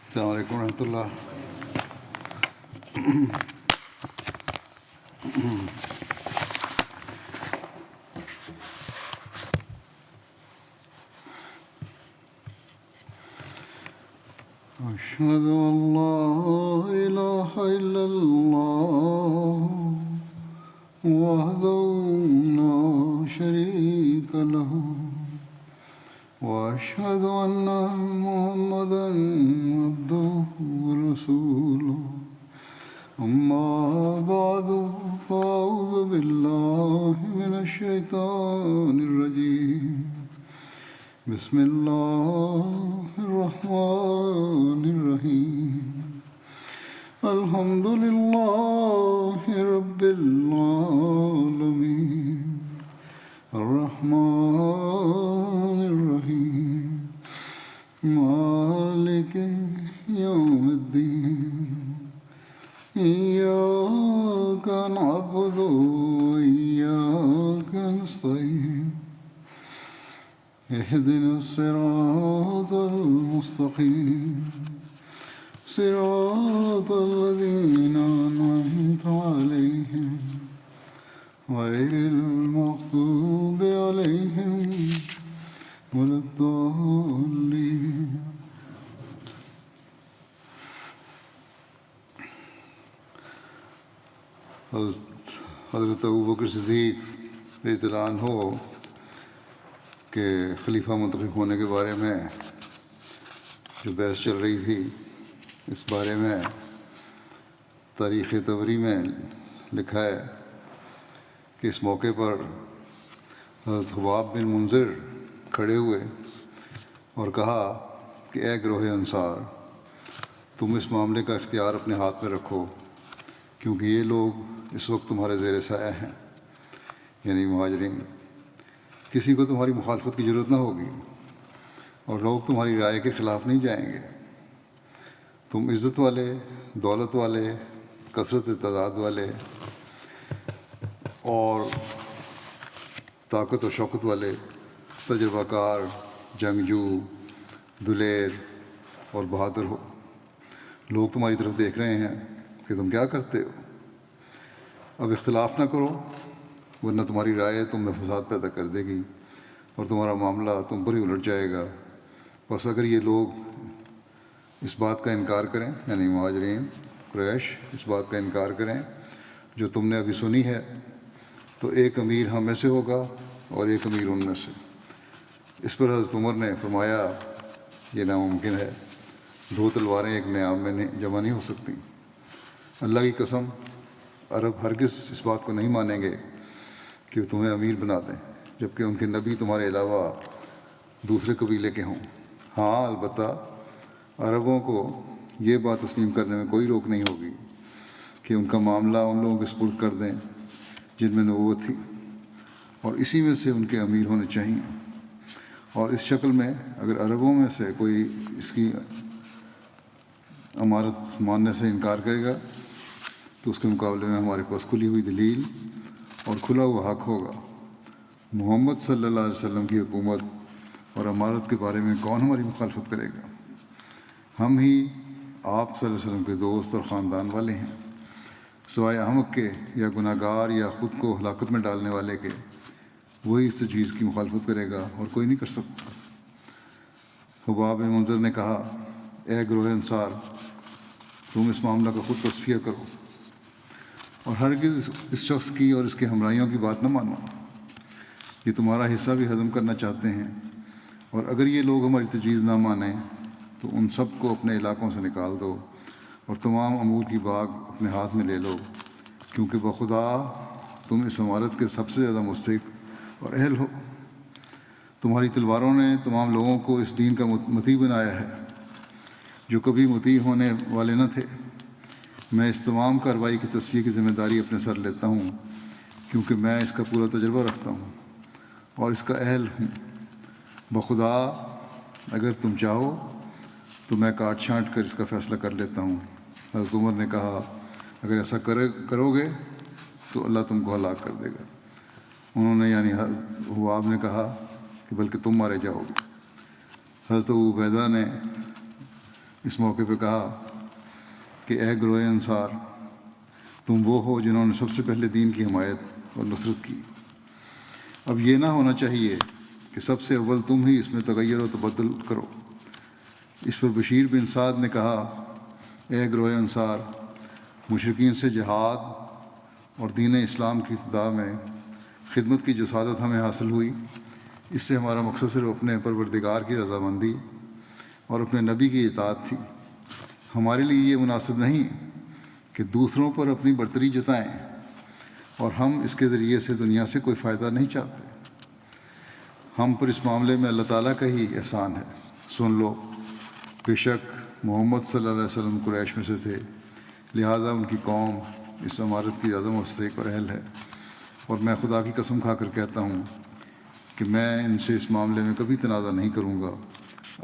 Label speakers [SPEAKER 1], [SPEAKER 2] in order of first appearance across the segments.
[SPEAKER 1] السلام علیکم ورحمۃ اللہ۔ أشهد أن لا إله إلا الله وحده لا شريك له وأشهد أن محمدا عبده ورسوله أما بعد فأعوذ بالله من الشيطان الرجيم بسم الله الرحمن الرحيم الحمد لله رب العالمين الرحمن الرحيم مالك يوم الدين إياك نعبد وإياك نستعين اهدنا الصراط المستقيم صراط الذين أنعمت عليهم غير المغضوب عليهم ولا الضالين۔ حضرت ابوبکر صدیق رضی اللہ عنہ کہ خلیفہ منتخب ہونے کے بارے میں جو بحث چل رہی تھی، اس بارے میں تاریخ طبری میں لکھا ہے کہ اس موقع پر حضرت خباب بن منذر کھڑے ہوئے اور کہا کہ اے گروہ انصار، تم اس معاملے کا اختیار اپنے ہاتھ میں رکھو، کیونکہ یہ لوگ اس وقت تمہارے زیر سایہ ہیں، یعنی مہاجرین۔ کسی کو تمہاری مخالفت کی ضرورت نہ ہوگی اور لوگ تمہاری رائے کے خلاف نہیں جائیں گے۔ تم عزت والے، دولت والے، کثرت تعداد والے اور طاقت و شوکت والے، تجربہ کار، جنگجو، دلیر اور بہادر ہو۔ لوگ تمہاری طرف دیکھ رہے ہیں کہ تم کیا کرتے ہو۔ اب اختلاف نہ کرو، ورنہ تمہاری رائے تم میں فساد پیدا کر دے گی اور تمہارا معاملہ تم پر ہی الٹ جائے گا۔ بس اگر یہ لوگ اس بات کا انکار کریں، یعنی مہاجرین قریش اس بات کا انکار کریں جو تم نے ابھی سنی ہے، تو ایک امیر ہم میں سے ہوگا اور ایک امیر ان میں سے۔ اس پر حضرت عمر نے فرمایا یہ ناممکن ہے، دو تلواریں ایک نیام میں جمع نہیں ہو سکتی۔ اللہ کی قسم، عرب ہرگز اس بات کو نہیں مانیں گے کہ وہ تمہیں امیر بنا دیں جبکہ ان کے نبی تمہارے علاوہ دوسرے قبیلے کے ہوں۔ ہاں البتہ عربوں کو یہ بات تسلیم کرنے میں کوئی روک نہیں ہوگی کہ ان کا معاملہ ان لوگوں کے سپرد کر دیں جن میں نبوت تھی، اور اسی میں سے ان کے امیر ہونے چاہیے۔ اور اس شکل میں اگر عربوں میں سے کوئی اس کی امارت ماننے سے انکار کرے گا تو اس کے مقابلے میں ہمارے پاس کھلی ہوئی دلیل اور کھلا ہوا حق ہوگا۔ محمد صلی اللہ علیہ وسلم کی حکومت اور امارت کے بارے میں کون ہماری مخالفت کرے گا؟ ہم ہی آپ صلی اللہ علیہ وسلم کے دوست اور خاندان والے ہیں، سوائے احمق کے یا گناہ گار یا خود کو ہلاکت میں ڈالنے والے کے۔ وہی اس تجویز کی مخالفت کرے گا اور کوئی نہیں کر سکتا۔ خباب بن منذر نے کہا اے گروہ انصار، تم اس معاملہ کا خود تصفیہ کرو اور ہرگز اس شخص کی اور اس کے ہمراہیوں کی بات نہ مانو۔ یہ تمہارا حصہ بھی ہضم کرنا چاہتے ہیں، اور اگر یہ لوگ ہماری تجویز نہ مانیں تو ان سب کو اپنے علاقوں سے نکال دو اور تمام امور کی باغ اپنے ہاتھ میں لے لو، کیونکہ بخدا تم اس عمارت کے سب سے زیادہ مستحق اور اہل ہو۔ تمہاری تلواروں نے تمام لوگوں کو اس دین کا مطیع بنایا ہے جو کبھی مطیع ہونے والے نہ تھے۔ میں اس تمام کارروائی کی تصفیہ کی ذمہ داری اپنے سر لیتا ہوں، کیونکہ میں اس کا پورا تجربہ رکھتا ہوں اور اس کا اہل ہوں۔ بخدا اگر تم چاہو تو میں کاٹ چھانٹ کر اس کا فیصلہ کر لیتا ہوں۔ حضرت عمر نے کہا اگر ایسا کرو گے تو اللہ تم کو ہلاک کر دے گا۔ انہوں نے یعنی خباب نے کہا کہ بلکہ تم مارے جاؤ گے۔ حضرت ابو عبیدہ نے اس موقع پہ کہا کہ اے گروہ انصار، تم وہ ہو جنہوں نے سب سے پہلے دین کی حمایت اور نصرت کی۔ اب یہ نہ ہونا چاہیے کہ سب سے اول تم ہی اس میں تغیر و تبدل کرو۔ اس پر بشیر بن سعد نے کہا، اے گروہ انصار، مشرکین سے جہاد اور دین اسلام کی ابتدا میں خدمت کی جو سعادت ہمیں حاصل ہوئی، اس سے ہمارا مقصد صرف اپنے پروردگار کی رضامندی اور اپنے نبی کی اطاعت تھی۔ ہمارے لیے یہ مناسب نہیں کہ دوسروں پر اپنی برتری جتائیں، اور ہم اس کے ذریعے سے دنیا سے کوئی فائدہ نہیں چاہتے۔ ہم پر اس معاملے میں اللہ تعالیٰ کا ہی احسان ہے۔ سن لو، بے شک محمد صلی اللہ علیہ وسلم قریش میں سے تھے، لہٰذا ان کی قوم اس عمارت کی عدم مستحق اور اہل ہے، اور میں خدا کی قسم کھا کر کہتا ہوں کہ میں ان سے اس معاملے میں کبھی تنازع نہیں کروں گا۔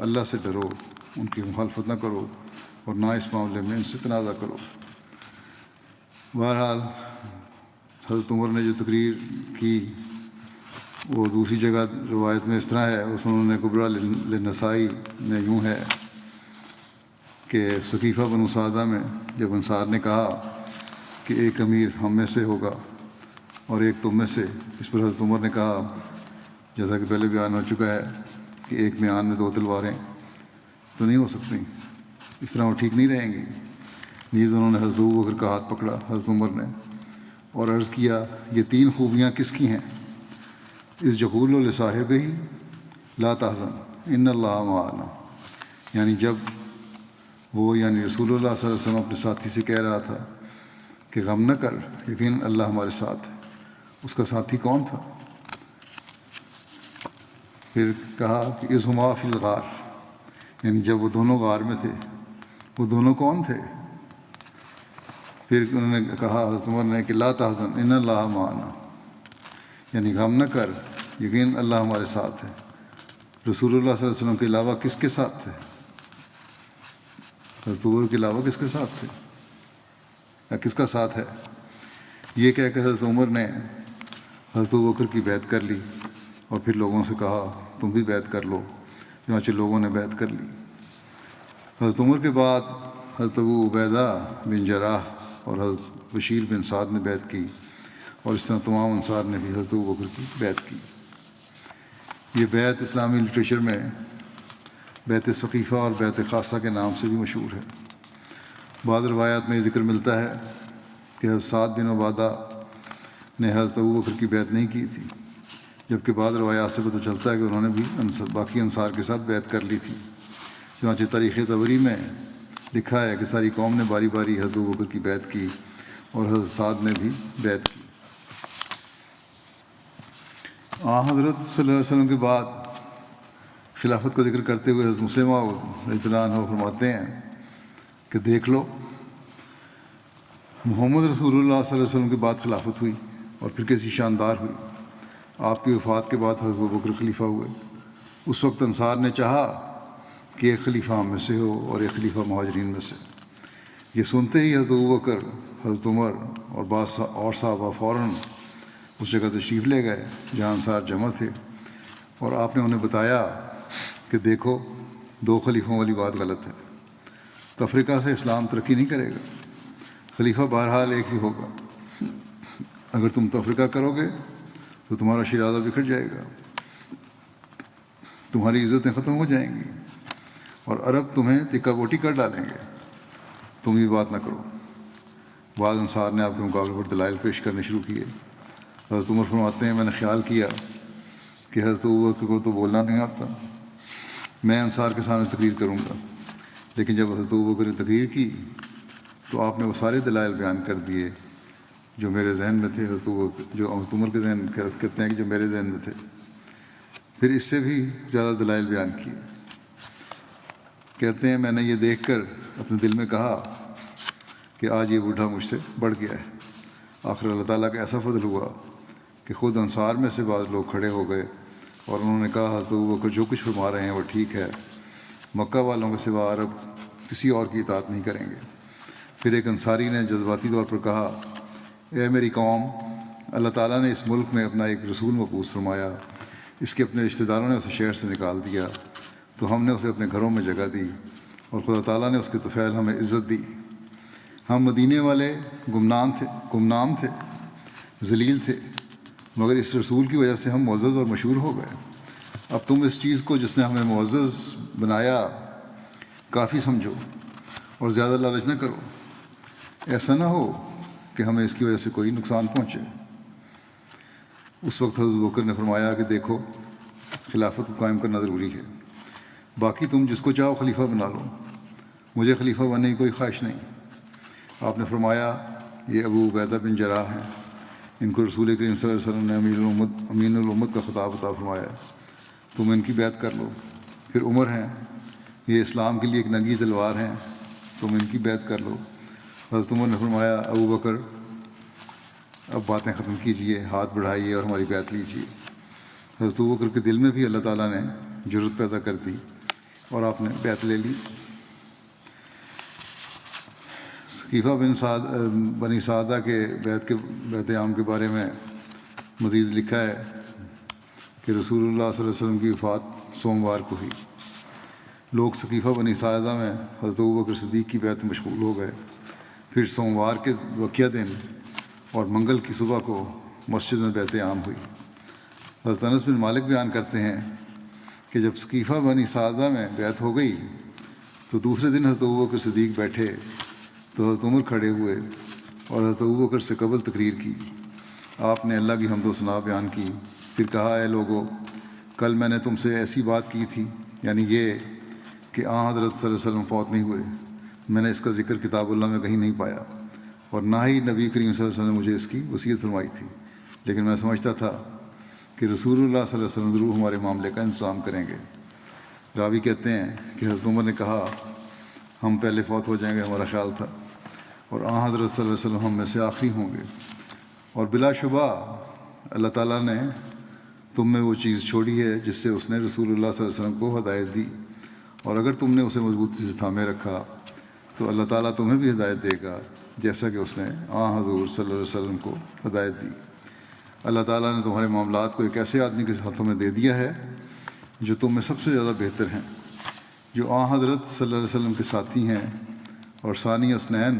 [SPEAKER 1] اللہ سے ڈرو، ان کی مخالفت نہ کرو، اور نہ اس معاملے میں ان سے تنازع کرو۔ بہرحال حضرت عمر نے جو تقریر کی وہ دوسری جگہ روایت میں اس طرح ہے، وہ سنن کبریٰ للنسائی میں یوں ہے کہ ثقیفہ بنو سعدہ میں جب انصار نے کہا کہ ایک امیر ہم میں سے ہوگا اور ایک تم میں سے، اس پر حضرت عمر نے کہا، جیسا کہ پہلے بیان ہو چکا ہے کہ ایک میان میں دو تلواریں تو نہیں ہو سکتی، اس طرح وہ ٹھیک نہیں رہیں گی۔ نیز انہوں نے حضرت ابوبکر کا ہاتھ پکڑا، حضرت عمر نے، اور عرض کیا، یہ تین خوبیاں کس کی ہیں؟ اس یقول لصاحب ہی لا تحزن ان اللہ معنا، یعنی جب وہ یعنی رسول اللہ صلی اللہ علیہ وسلم اپنے ساتھی سے کہہ رہا تھا کہ غم نہ کر، یقین اللہ ہمارے ساتھ ہے، اس کا ساتھی کون تھا؟ پھر کہا کہ اذ ہما فی الغار، یعنی جب وہ دونوں غار میں تھے، وہ دونوں کون تھے؟ پھر انہوں نے کہا حضرت عمر نے کہ لا تحزن ان اللہ معنا، یعنی غم نہ کر، یقین اللہ ہمارے ساتھ ہے۔ رسول اللہ صلی اللہ علیہ وسلم کے علاوہ کس کے ساتھ تھے؟ حضرت عمر کے علاوہ کس کے ساتھ تھے یا کس کا ساتھ ہے؟ یہ کہہ کر حضرت عمر نے حضرت ابوبکر کی بیعت کر لی، اور پھر لوگوں سے کہا تم بھی بیعت کر لو، چنانچہ لوگوں نے بیعت کر لی۔ حضرت عمر کے بعد حضرت ابو عبیدہ بن جراح اور حضرت بشیر بن سعد نے بیعت کی، اور اس طرح تمام انصار نے بھی حضرت ابوبکر کی بیعت کی۔ یہ بیعت اسلامی لٹریچر میں بیعت ثقیفہ اور بیعت خاصہ کے نام سے بھی مشہور ہے۔ بعض روایات میں یہ ذکر ملتا ہے کہ حضرت سعد بن عبادہ نے حضرت ابوبکر کی بیعت نہیں کی تھی، جبکہ بعض روایات سے پتہ چلتا ہے کہ انہوں نے بھی باقی انصار کے ساتھ بیعت کر لی تھی۔ چنانچہ تاریخ طبری میں لکھا ہے کہ ساری قوم نے باری باری حضرت ابوبکر کی بیعت کی، اور حضرت سعد نے بھی بیعت کی۔ حضرت صلی اللہ علیہ وسلم کے بعد خلافت کا ذکر کرتے ہوئے حضرت مسلمہ رضی اللہ عنہ فرماتے ہیں کہ دیکھ لو، محمد رسول اللہ صلی اللہ علیہ وسلم کے بعد خلافت ہوئی، اور پھر کیسی شاندار ہوئی۔ آپ کی وفات کے بعد حضرت ابوبکر خلیفہ ہوئے۔ اس وقت انصار نے چاہا کہ ایک خلیفہ ہم میں سے ہو اور ایک خلیفہ مہاجرین میں سے۔ یہ سنتے ہی حضرت ابوبکر، حضرت عمر اور بعض اور صحابہ فوراً اس جگہ تشریف لے گئے جہاں انصار جمع تھے، اور آپ نے انہیں بتایا کہ دیکھو، دو خلیفوں والی بات غلط ہے، تفریقہ سے اسلام ترقی نہیں کرے گا، خلیفہ بہرحال ایک ہی ہوگا۔ اگر تم تفریقہ کرو گے تو تمہارا شیرازہ بکھر جائے گا، تمہاری عزتیں ختم ہو جائیں گی، اور عرب تمہیں تکہ بوٹی کر ڈالیں گے۔ تم یہ بات نہ کرو۔ بعض انصار نے آپ کے مقابلے پر دلائل پیش کرنے شروع کیے۔ حضرت عمر فرماتے ہیں، میں نے خیال کیا کہ حضرت ابوبکر کو تو بولنا نہیں آتا، میں انصار کے سامنے تقریر کروں گا، لیکن جب حضرت ابوبکر نے تقریر کی تو آپ نے وہ سارے دلائل بیان کر دیے جو میرے ذہن میں تھے، جو حضرت عمر کے ذہن کہتے ہیں کہ جو میرے ذہن میں تھے، پھر اس سے بھی زیادہ دلائل بیان کیے۔ کہتے ہیں میں نے یہ دیکھ کر اپنے دل میں کہا کہ آج یہ بوڑھا مجھ سے بڑھ گیا ہے۔ آخر اللہ تعالیٰ کا ایسا فضل ہوا کہ خود انصار میں سے بعض لوگ کھڑے ہو گئے اور انہوں نے کہا حضرت ابوبکر جو کچھ فرما رہے ہیں وہ ٹھیک ہے، مکہ والوں کے سوا عرب کسی اور کی اطاعت نہیں کریں گے۔ پھر ایک انصاری نے جذباتی طور پر کہا، اے میری قوم، اللہ تعالیٰ نے اس ملک میں اپنا ایک رسول مبعوث فرمایا، اس کے اپنے رشتہ داروں نے اسے شہر سے نکال دیا، تو ہم نے اسے اپنے گھروں میں جگہ دی اور خدا تعالیٰ نے اس کے طفیل ہمیں عزت دی۔ ہم مدینے والے گمنام تھے، ذلیل تھے، مگر اس رسول کی وجہ سے ہم معزز اور مشہور ہو گئے۔ اب تم اس چیز کو جس نے ہمیں معزز بنایا کافی سمجھو اور زیادہ لالچ نہ کرو، ایسا نہ ہو کہ ہمیں اس کی وجہ سے کوئی نقصان پہنچے۔ اس وقت حضرت بکر نے فرمایا کہ دیکھو، خلافت کو قائم کرنا ضروری ہے، باقی تم جس کو چاہو خلیفہ بنا لو، مجھے خلیفہ بننے کی کوئی خواہش نہیں۔ آپ نے فرمایا یہ ابو عبیدہ بن جراح ہیں، ان کو رسول کریم صلی اللہ علیہ وسلم نے امین الامت کا خطاب عطا فرمایا، تم ان کی بیعت کر لو۔ پھر عمر ہیں، یہ اسلام کے لیے ایک ننگی تلوار ہیں، تم ان کی بیعت کر لو۔ حضرت عمر نے فرمایا ابو بکر اب باتیں ختم کیجئے، ہاتھ بڑھائیے اور ہماری بیعت لیجئے۔ حضرت ابو بکر کے دل میں بھی اللہ تعالیٰ نے جرأت پیدا کر دی اور آپ نے بیعت لے لی۔ سقیفہ بنی سعدہ کے بیعت عام کے بارے میں مزید لکھا ہے کہ رسول اللہ صلی اللہ علیہ وسلم کی وفات سوموار کو ہوئی۔ لوگ سقیفہ بنی سعدہ میں حضرت ابوبکر صدیق کی بیعت میں مشغول ہو گئے۔ پھر سوموار کے وقیہ دن اور منگل کی صبح کو مسجد میں بیعت عام ہوئی۔ حضرت انس بن مالک بیان کرتے ہیں کہ جب سقیفہ بنی سعدہ میں بیعت ہو گئی تو دوسرے دن حضرت ابوبکر صدیق بیٹھے تو حضرت عمر کھڑے ہوئے اور حضرت ابوبکر سے قبل تقریر کی۔ آپ نے اللہ کی حمد و ثنا بیان کی، پھر کہا اے لوگو، کل میں نے تم سے ایسی بات کی تھی، یعنی یہ کہ حضرت صلی اللہ علیہ وسلم فوت نہیں ہوئے، میں نے اس کا ذکر کتاب اللہ میں کہیں نہیں پایا، اور نہ ہی نبی کریم صلی اللہ علیہ وسلم نے مجھے اس کی وصیت فرمائی تھی، لیکن میں سمجھتا تھا کہ رسول اللہ صلی اللہ علیہ وسلم ضرور ہمارے معاملے کا انتظام کریں گے۔ راوی کہتے ہیں کہ حضرت عمر نے کہا ہم پہلے فوت ہو جائیں گے، ہمارا خیال تھا، اور حضرت صلی اللہ علیہ وسلم ہم میں سے آخری ہوں گے، اور بلا شبہ اللہ تعالیٰ نے تم میں وہ چیز چھوڑی ہے جس سے اس نے رسول اللہ صلی اللہ علیہ وسلم کو ہدایت دی، اور اگر تم نے اسے مضبوطی سے تھامے رکھا تو اللہ تعالیٰ تمہیں بھی ہدایت دے گا جیسا کہ اس نے حضور صلی اللہ علیہ وسلم کو ہدایت دی۔ اللہ تعالیٰ نے تمہارے معاملات کو ایک ایسے آدمی کے ہاتھوں میں دے دیا ہے جو تم میں سب سے زیادہ بہتر ہیں، جو حضرت صلی اللہ علیہ وسلم کے ساتھی ہیں اور ثانی اثنین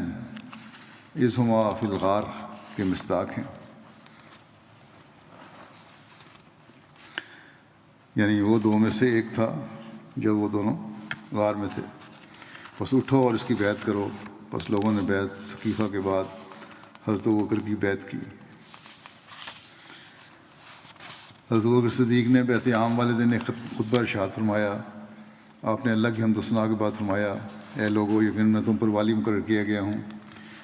[SPEAKER 1] اذ ہما فی الغار کے مصداق ہیں، یعنی وہ دو میں سے ایک تھا جب وہ دونوں غار میں تھے۔ بس اٹھو اور اس کی بیعت کرو۔ بس لوگوں نے بیعت سقیفہ کے بعد حضرت ابوبکر کی بیعت کی۔ حضرت ابوبکر صدیق نے بیعت عام والے دن ایک خطبہ ارشاد فرمایا۔ آپ نے اللہ کی حمد و ثنا کے بعد فرمایا اے لوگو، یقین میں تم پر والی مقرر کیا گیا ہوں،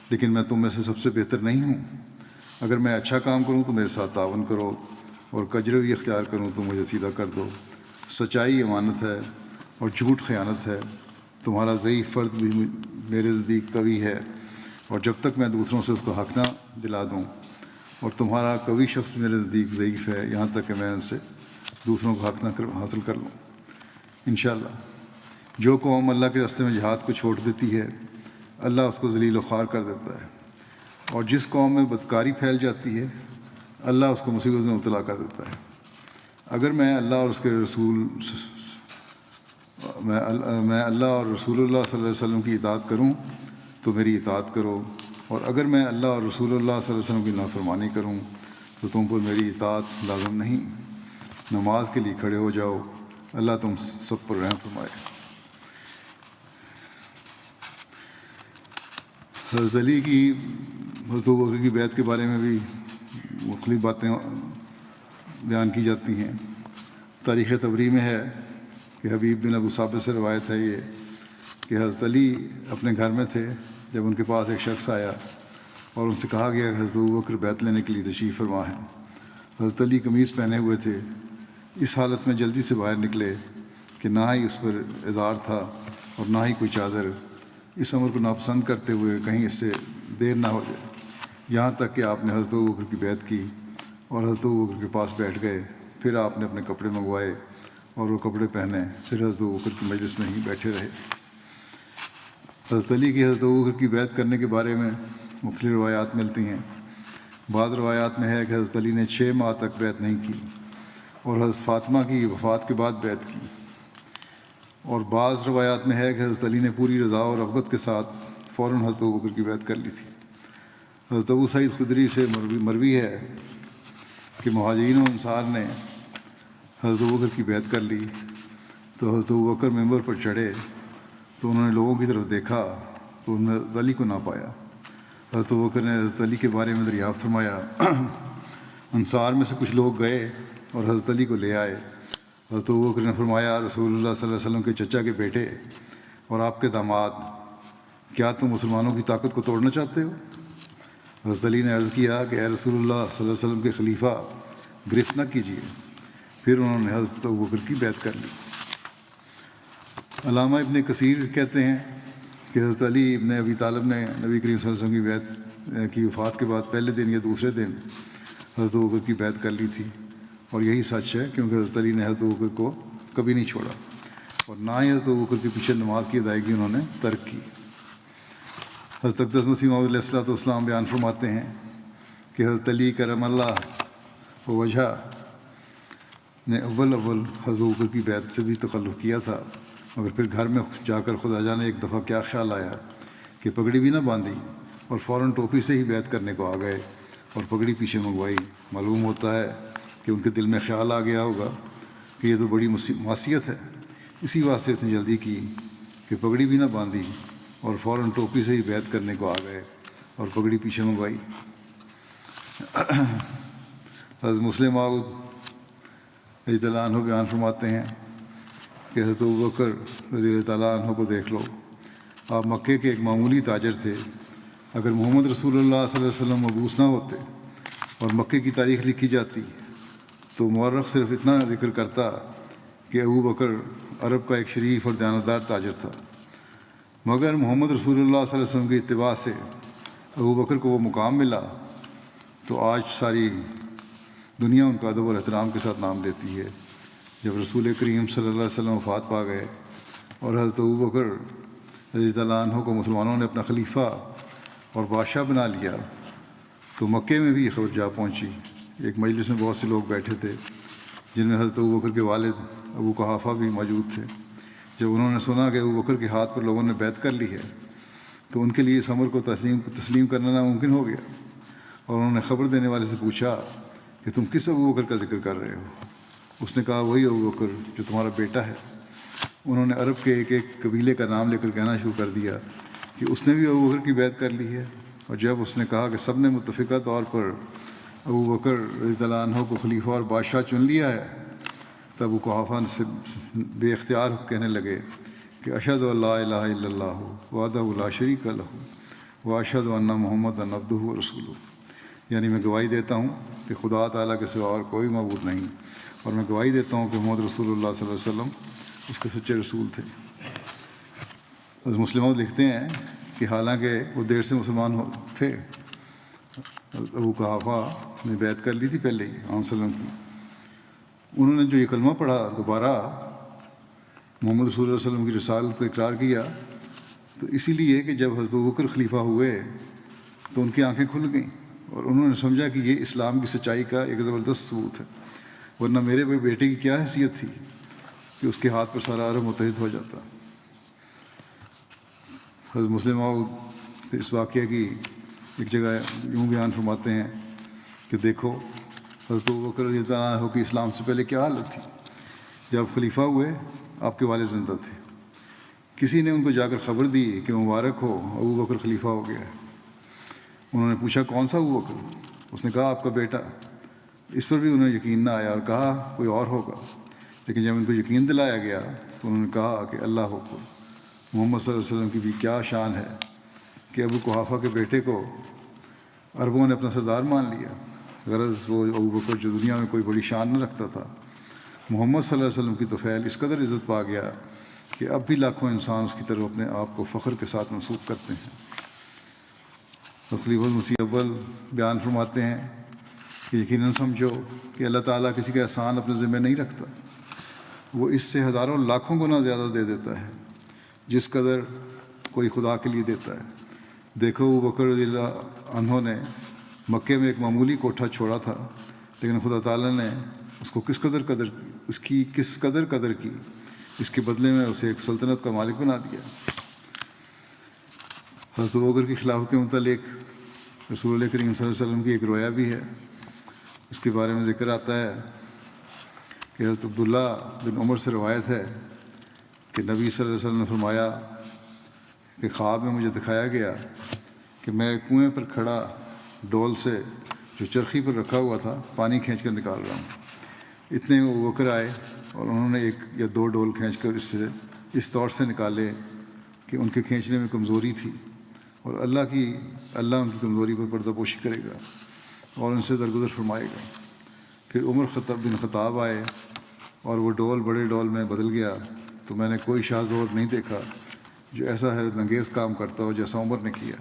[SPEAKER 1] لیکن میں تم میں سے سب سے بہتر نہیں ہوں۔ اگر میں اچھا کام کروں تو میرے ساتھ تعاون کرو، اور کجروی اختیار کروں تو مجھے سیدھا کر دو۔ سچائی امانت ہے اور جھوٹ خیانت ہے۔ تمہارا ضعیف فرد بھی میرے نزدیک قوی ہے، اور جب تک میں دوسروں سے اس کو حق نہ دلا دوں، اور تمہارا قوی شخص بھی میرے نزدیک ضعیف ہے یہاں تک کہ میں ان سے دوسروں کو حق نہ حاصل کر لوں۔ انشاءاللہ جو قوم اللہ کے راستے میں جہاد کو چھوڑ دیتی ہے، اللہ اس کو ذلیل و خوار کر دیتا ہے، اور جس قوم میں بدکاری پھیل جاتی ہے، اللہ اس کو مصیبت میں مبتلا کر دیتا ہے۔ اگر میں اللہ اور اس کے رسول میں اللہ اور رسول اللہ صلی اللہ علیہ وسلم کی اطاعت کروں تو میری اطاعت کرو، اور اگر میں اللہ اور رسول اللہ صلی اللہ علیہ وسلم کی نافرمانی کروں تو تم پر میری اطاعت لازم نہیں۔ نماز کے لیے کھڑے ہو جاؤ، اللہ تم سب پر رحم فرمائے۔ حضرت علی کی حضرت ابوبکر کی بیعت کے بارے میں بھی مختلف باتیں بیان کی جاتی ہیں۔ تاریخ تبری میں ہے کہ حبیب بن ابو ثابت سے روایت ہے یہ کہ حضرت علی اپنے گھر میں تھے جب ان کے پاس ایک شخص آیا اور ان سے کہا گیا کہ حضرت ابوبکر بیعت لینے کے لیے تشریف فرما ہیں۔ حضرت علی قمیص پہنے ہوئے تھے، اس حالت میں جلدی سے باہر نکلے کہ نہ ہی اس پر ازار تھا اور نہ ہی کوئی چادر، اس امر کو ناپسند کرتے ہوئے کہیں اس سے دیر نہ ہو جائے، یہاں تک کہ آپ نے حضرت ابوبکر کی بیعت کی اور حضرت ابوبکر کے پاس بیٹھ گئے۔ پھر آپ نے اپنے کپڑے منگوائے اور وہ کپڑے پہنے، پھر حضرت ابوبکر کی مجلس میں ہی بیٹھے رہے۔ حضرت علی کی حضرت ابوبکر کی بیعت کرنے کے بارے میں مختلف روایات ملتی ہیں۔ بعض روایات میں ہے کہ حضرت علی نے 6 ماہ تک بیعت نہیں کی اور حضرت فاطمہ کی وفات کے بعد بیعت کی۔ اور بعض روایات میں ہے کہ حضرت علی نے پوری رضا اور رغبت کے ساتھ فوراً حضرت ابوبکر کی بیعت کر لی تھی۔ حضرت ابو سعید خدری سے مروی ہے کہ مہاجرین و انصار نے حضرت ابوبکر کی بیعت کر لی تو حضرت ابوبکر ممبر پر چڑھے تو انہوں نے لوگوں کی طرف دیکھا تو انہوں نے حضرت علی کو نہ پایا۔ حضرت ابوبکر نے حضرت علی کے بارے میں دریافت فرمایا۔ انصار میں سے کچھ لوگ گئے اور حضرت علی کو لے آئے۔ حضرت ابوبکر نے فرمایا، رسول اللہ صلی اللہ علیہ وسلم کے چچا کے بیٹے اور آپ کے داماد، کیا تم مسلمانوں کی طاقت کو توڑنا چاہتے ہو؟ حضرت علی نے عرض کیا کہ اے رسول اللہ صلی اللہ علیہ وسلم کے خلیفہ، گرفت نہ کیجیے۔ پھر انہوں نے حضرت ابوبکر کی بیعت کر لی۔ علامہ ابن کثیر کہتے ہیں کہ حضرت علی ابن ابی طالب نے نبی کریم صلی اللہ علیہ وسلم کی بیعت کی وفات کے بعد پہلے دن یا دوسرے دن حضرت ابوبکر کی بیعت کر لی تھی، اور یہی سچ ہے کیونکہ حضرت علی نے حضرت ابوبکر کو کبھی نہیں چھوڑا اور نہ ہی حضرت ابوبکر کے پیچھے نماز کی ادائیگی انہوں نے ترک کی۔ حضرت اقدس مسیح موعود علیہ الصلوۃ والسلام بیان فرماتے ہیں کہ حضرت علی کرم اللہ وجہ نے اول حضرت ابوبکر کی بیعت سے بھی تخلف کیا تھا، مگر پھر گھر میں جا کر خدا جانے ایک دفعہ کیا خیال آیا کہ پگڑی بھی نہ باندھی اور فوراً ٹوپی سے ہی بیعت کرنے کو آ گئے اور پگڑی پیچھے منگوائی۔ معلوم ہوتا ہے کہ ان کے دل میں خیال آ گیا ہوگا کہ یہ تو بڑی معصیت ہے، اسی واسطے اتنی جلدی کی کہ پگڑی بھی نہ باندھی اور فوراً ٹوپی سے ہی بیعت کرنے کو آ گئے اور پگڑی پیچھے منگوائی۔ حضرت مسلم موعود رضی اللہ عنہ بیان فرماتے ہیں کہ حضرت ابوبکر رضی اللہ تعالیٰ عنہ کو دیکھ لو، آپ مکے کے ایک معمولی تاجر تھے۔ اگر محمد رسول اللہ صلی اللہ علیہ وسلم مبعوث نہ ہوتے اور مکے کی تاریخ لکھی جاتی تو مورخ صرف اتنا ذکر کرتا کہ ابوبکر عرب کا ایک شریف اور دیانتدار تاجر تھا، مگر محمد رسول اللہ صلی اللہ علیہ وسلم کی اتباع سے ابوبکر کو وہ مقام ملا تو آج ساری دنیا ان کا ادب اور احترام کے ساتھ نام لیتی ہے۔ جب رسول کریم صلی اللہ علیہ وسلم وفات پا گئے اور حضرت ابوبکر رضی اللہ عنہ کو مسلمانوں نے اپنا خلیفہ اور بادشاہ بنا لیا تو مکے میں بھی یہ خبر جا پہنچی۔ ایک مجلس میں بہت سے لوگ بیٹھے تھے جن میں حضرت ابوبکر کے والد ابو قحافہ بھی موجود تھے۔ جب انہوں نے سنا کہ ابوبکر کے ہاتھ پر لوگوں نے بیعت کر لی ہے تو ان کے لیے اس امر کو تسلیم کرنا ناممکن ہو گیا، اور انہوں نے خبر دینے والے سے پوچھا کہ تم کس ابوبکر کا ذکر کر رہے ہو؟ اس نے کہا وہی ابوبکر جو تمہارا بیٹا ہے۔ انہوں نے عرب کے ایک ایک قبیلے کا نام لے کر کہنا شروع کر دیا کہ اس نے بھی ابوبکر کی بیعت کر لی ہے، اور جب اس نے کہا کہ سب نے متفقہ طور پر ابوبکر رضی اللہ عنہ کو خلیفہ اور بادشاہ چن لیا ہے، تب ابو قحافہ سے بے اختیار کہنے لگے کہ اشہد ان لا الہ الا اللہ وحدہ لا شریک لہ واشہد ان محمدا عبدہ ورسولہ، یعنی میں گواہی دیتا ہوں کہ خدا تعالیٰ کے سوا اور کوئی معبود نہیں، اور میں گواہی دیتا ہوں کہ محمد رسول اللہ صلی اللہ علیہ وسلم اس کے سچے رسول تھے۔ حضرت مسلم لکھتے ہیں کہ حالانکہ وہ دیر سے مسلمان تھے، ابو قحافہ نے بیعت کر لی تھی پہلے ہی صلی اللہ علیہ وسلم کی۔ انہوں نے جو یہ کلمہ پڑھا دوبارہ محمد رسول اللہ صلی اللہ علیہ وسلم کی رسالت کو اقرار کیا تو اسی لیے کہ جب حضرت ابوبکر خلیفہ ہوئے تو ان کی آنکھیں کھل گئیں اور انہوں نے سمجھا کہ یہ اسلام کی سچائی کا ایک زبردست ثبوت ہے، ورنہ میرے بیٹے کی کیا حیثیت تھی کہ اس کے ہاتھ پر سارا عرب متحد ہو جاتا۔ حضرت مسلم موعود اس واقعہ کی ایک جگہ یوں بیان فرماتے ہیں کہ دیکھو حضرت ابوبکر رضی اللہ عنہ کی اسلام سے پہلے کیا حالت تھی۔ جب خلیفہ ہوئے آپ کے والد زندہ تھے، کسی نے ان کو جا کر خبر دی کہ مبارک ہو ابوبکر خلیفہ ہو گیا ہے۔ انہوں نے پوچھا کون سا ابوبکر؟ اس نے کہا آپ کا بیٹا۔ اس پر بھی انہیں یقین نہ آیا اور کہا کوئی اور ہوگا، لیکن جب ان کو یقین دلایا گیا تو انہوں نے کہا کہ اللہ اکبر، محمد صلی اللہ علیہ وسلم کی بھی کیا شان ہے کہ ابو قحافہ کے بیٹے کو عربوں نے اپنا سردار مان لیا۔ غرض وہ ابوبکر جو دنیا میں کوئی بڑی شان نہ رکھتا تھا، محمد صلی اللہ علیہ وسلم کی طفیل اس قدر عزت پا گیا کہ اب بھی لاکھوں انسان اس کی طرف اپنے آپ کو فخر کے ساتھ منسوب کرتے ہیں۔ خلیفہ المسیح اول بیان فرماتے ہیں کہ یقیناً سمجھو کہ اللہ تعالیٰ کسی کا احسان اپنے ذمہ نہیں رکھتا، وہ اس سے ہزاروں لاکھوں گنا زیادہ دے دیتا ہے جس قدر کوئی خدا کے لیے دیتا ہے۔ دیکھو ابوبکر رضی اللہ عنہ نے مکے میں ایک معمولی کوٹھا چھوڑا تھا، لیکن خدا تعالیٰ نے اس کو کس قدر قدر کی اس کے بدلے میں اسے ایک سلطنت کا مالک بنا دیا۔ حضرت ابوبکر کی خلافت کے متعلق رسول اللہ کریم صلی اللہ علیہ وسلم کی ایک رویا بھی ہے۔ اس کے بارے میں ذکر آتا ہے کہ حضرت عبداللہ بن عمر سے روایت ہے کہ نبی صلی اللہ علیہ وسلم نے فرمایا کہ خواب میں مجھے دکھایا گیا کہ میں ایک کنویں پر کھڑا ڈول سے جو چرخی پر رکھا ہوا تھا پانی کھینچ کر نکال رہا ہوں۔ اتنے میں ابوبکر آئے اور انہوں نے ایک یا دو ڈول کھینچ کر اس طور سے نکالے کہ ان کے کھینچنے میں کمزوری تھی، اور اللہ ان کی کمزوری پر پردہ پوشی کرے گا اور ان سے درگزر فرمائے گا۔ پھر عمر بن خطاب آئے اور وہ ڈول بڑے ڈول میں بدل گیا، تو میں نے کوئی شاہ زور نہیں دیکھا جو ایسا حیرت انگیز کام کرتا ہو جیسا عمر نے کیا۔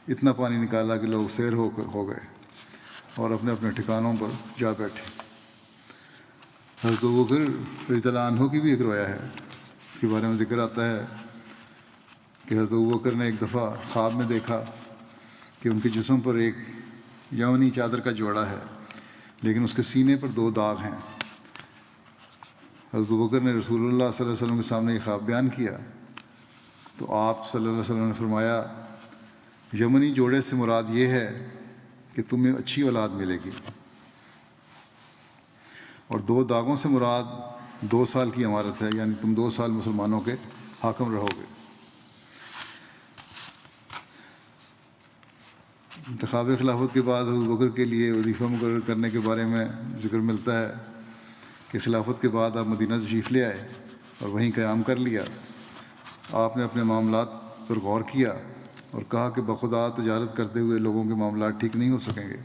[SPEAKER 1] اتنا پانی نکالا کہ لوگ سیر ہو گئے اور اپنے اپنے ٹھکانوں پر جا بیٹھے۔ حضرت ابوبکر رضی اللہ عنہ کی بھی ایک رویا ہے۔ اس کے بارے میں ذکر آتا ہے کہ حضرت ابوبکر نے ایک دفعہ خواب میں دیکھا کہ ان کے جسم پر ایک یمنی چادر کا جوڑا ہے، لیکن اس کے سینے پر 2 داغ ہیں۔ حضرت ابوبکر نے رسول اللہ صلی اللہ علیہ وسلم کے سامنے یہ خواب بیان کیا تو آپ صلی اللہ علیہ وسلم نے فرمایا، یمنی جوڑے سے مراد یہ ہے کہ تمہیں اچھی اولاد ملے گی، اور 2 داغوں سے مراد 2 سال کی امارت ہے، یعنی تم 2 سال مسلمانوں کے حاکم رہو گے۔ انتخاب خلافت کے بعد حضرت ابوبکر کے لیے وظیفہ مقرر کرنے کے بارے میں ذکر ملتا ہے کہ خلافت کے بعد آپ مدینہ تشریف لے آئے اور وہیں قیام کر لیا۔ آپ نے اپنے معاملات پر غور کیا اور کہا کہ بخدا تجارت کرتے ہوئے لوگوں کے معاملات ٹھیک نہیں ہو سکیں گے،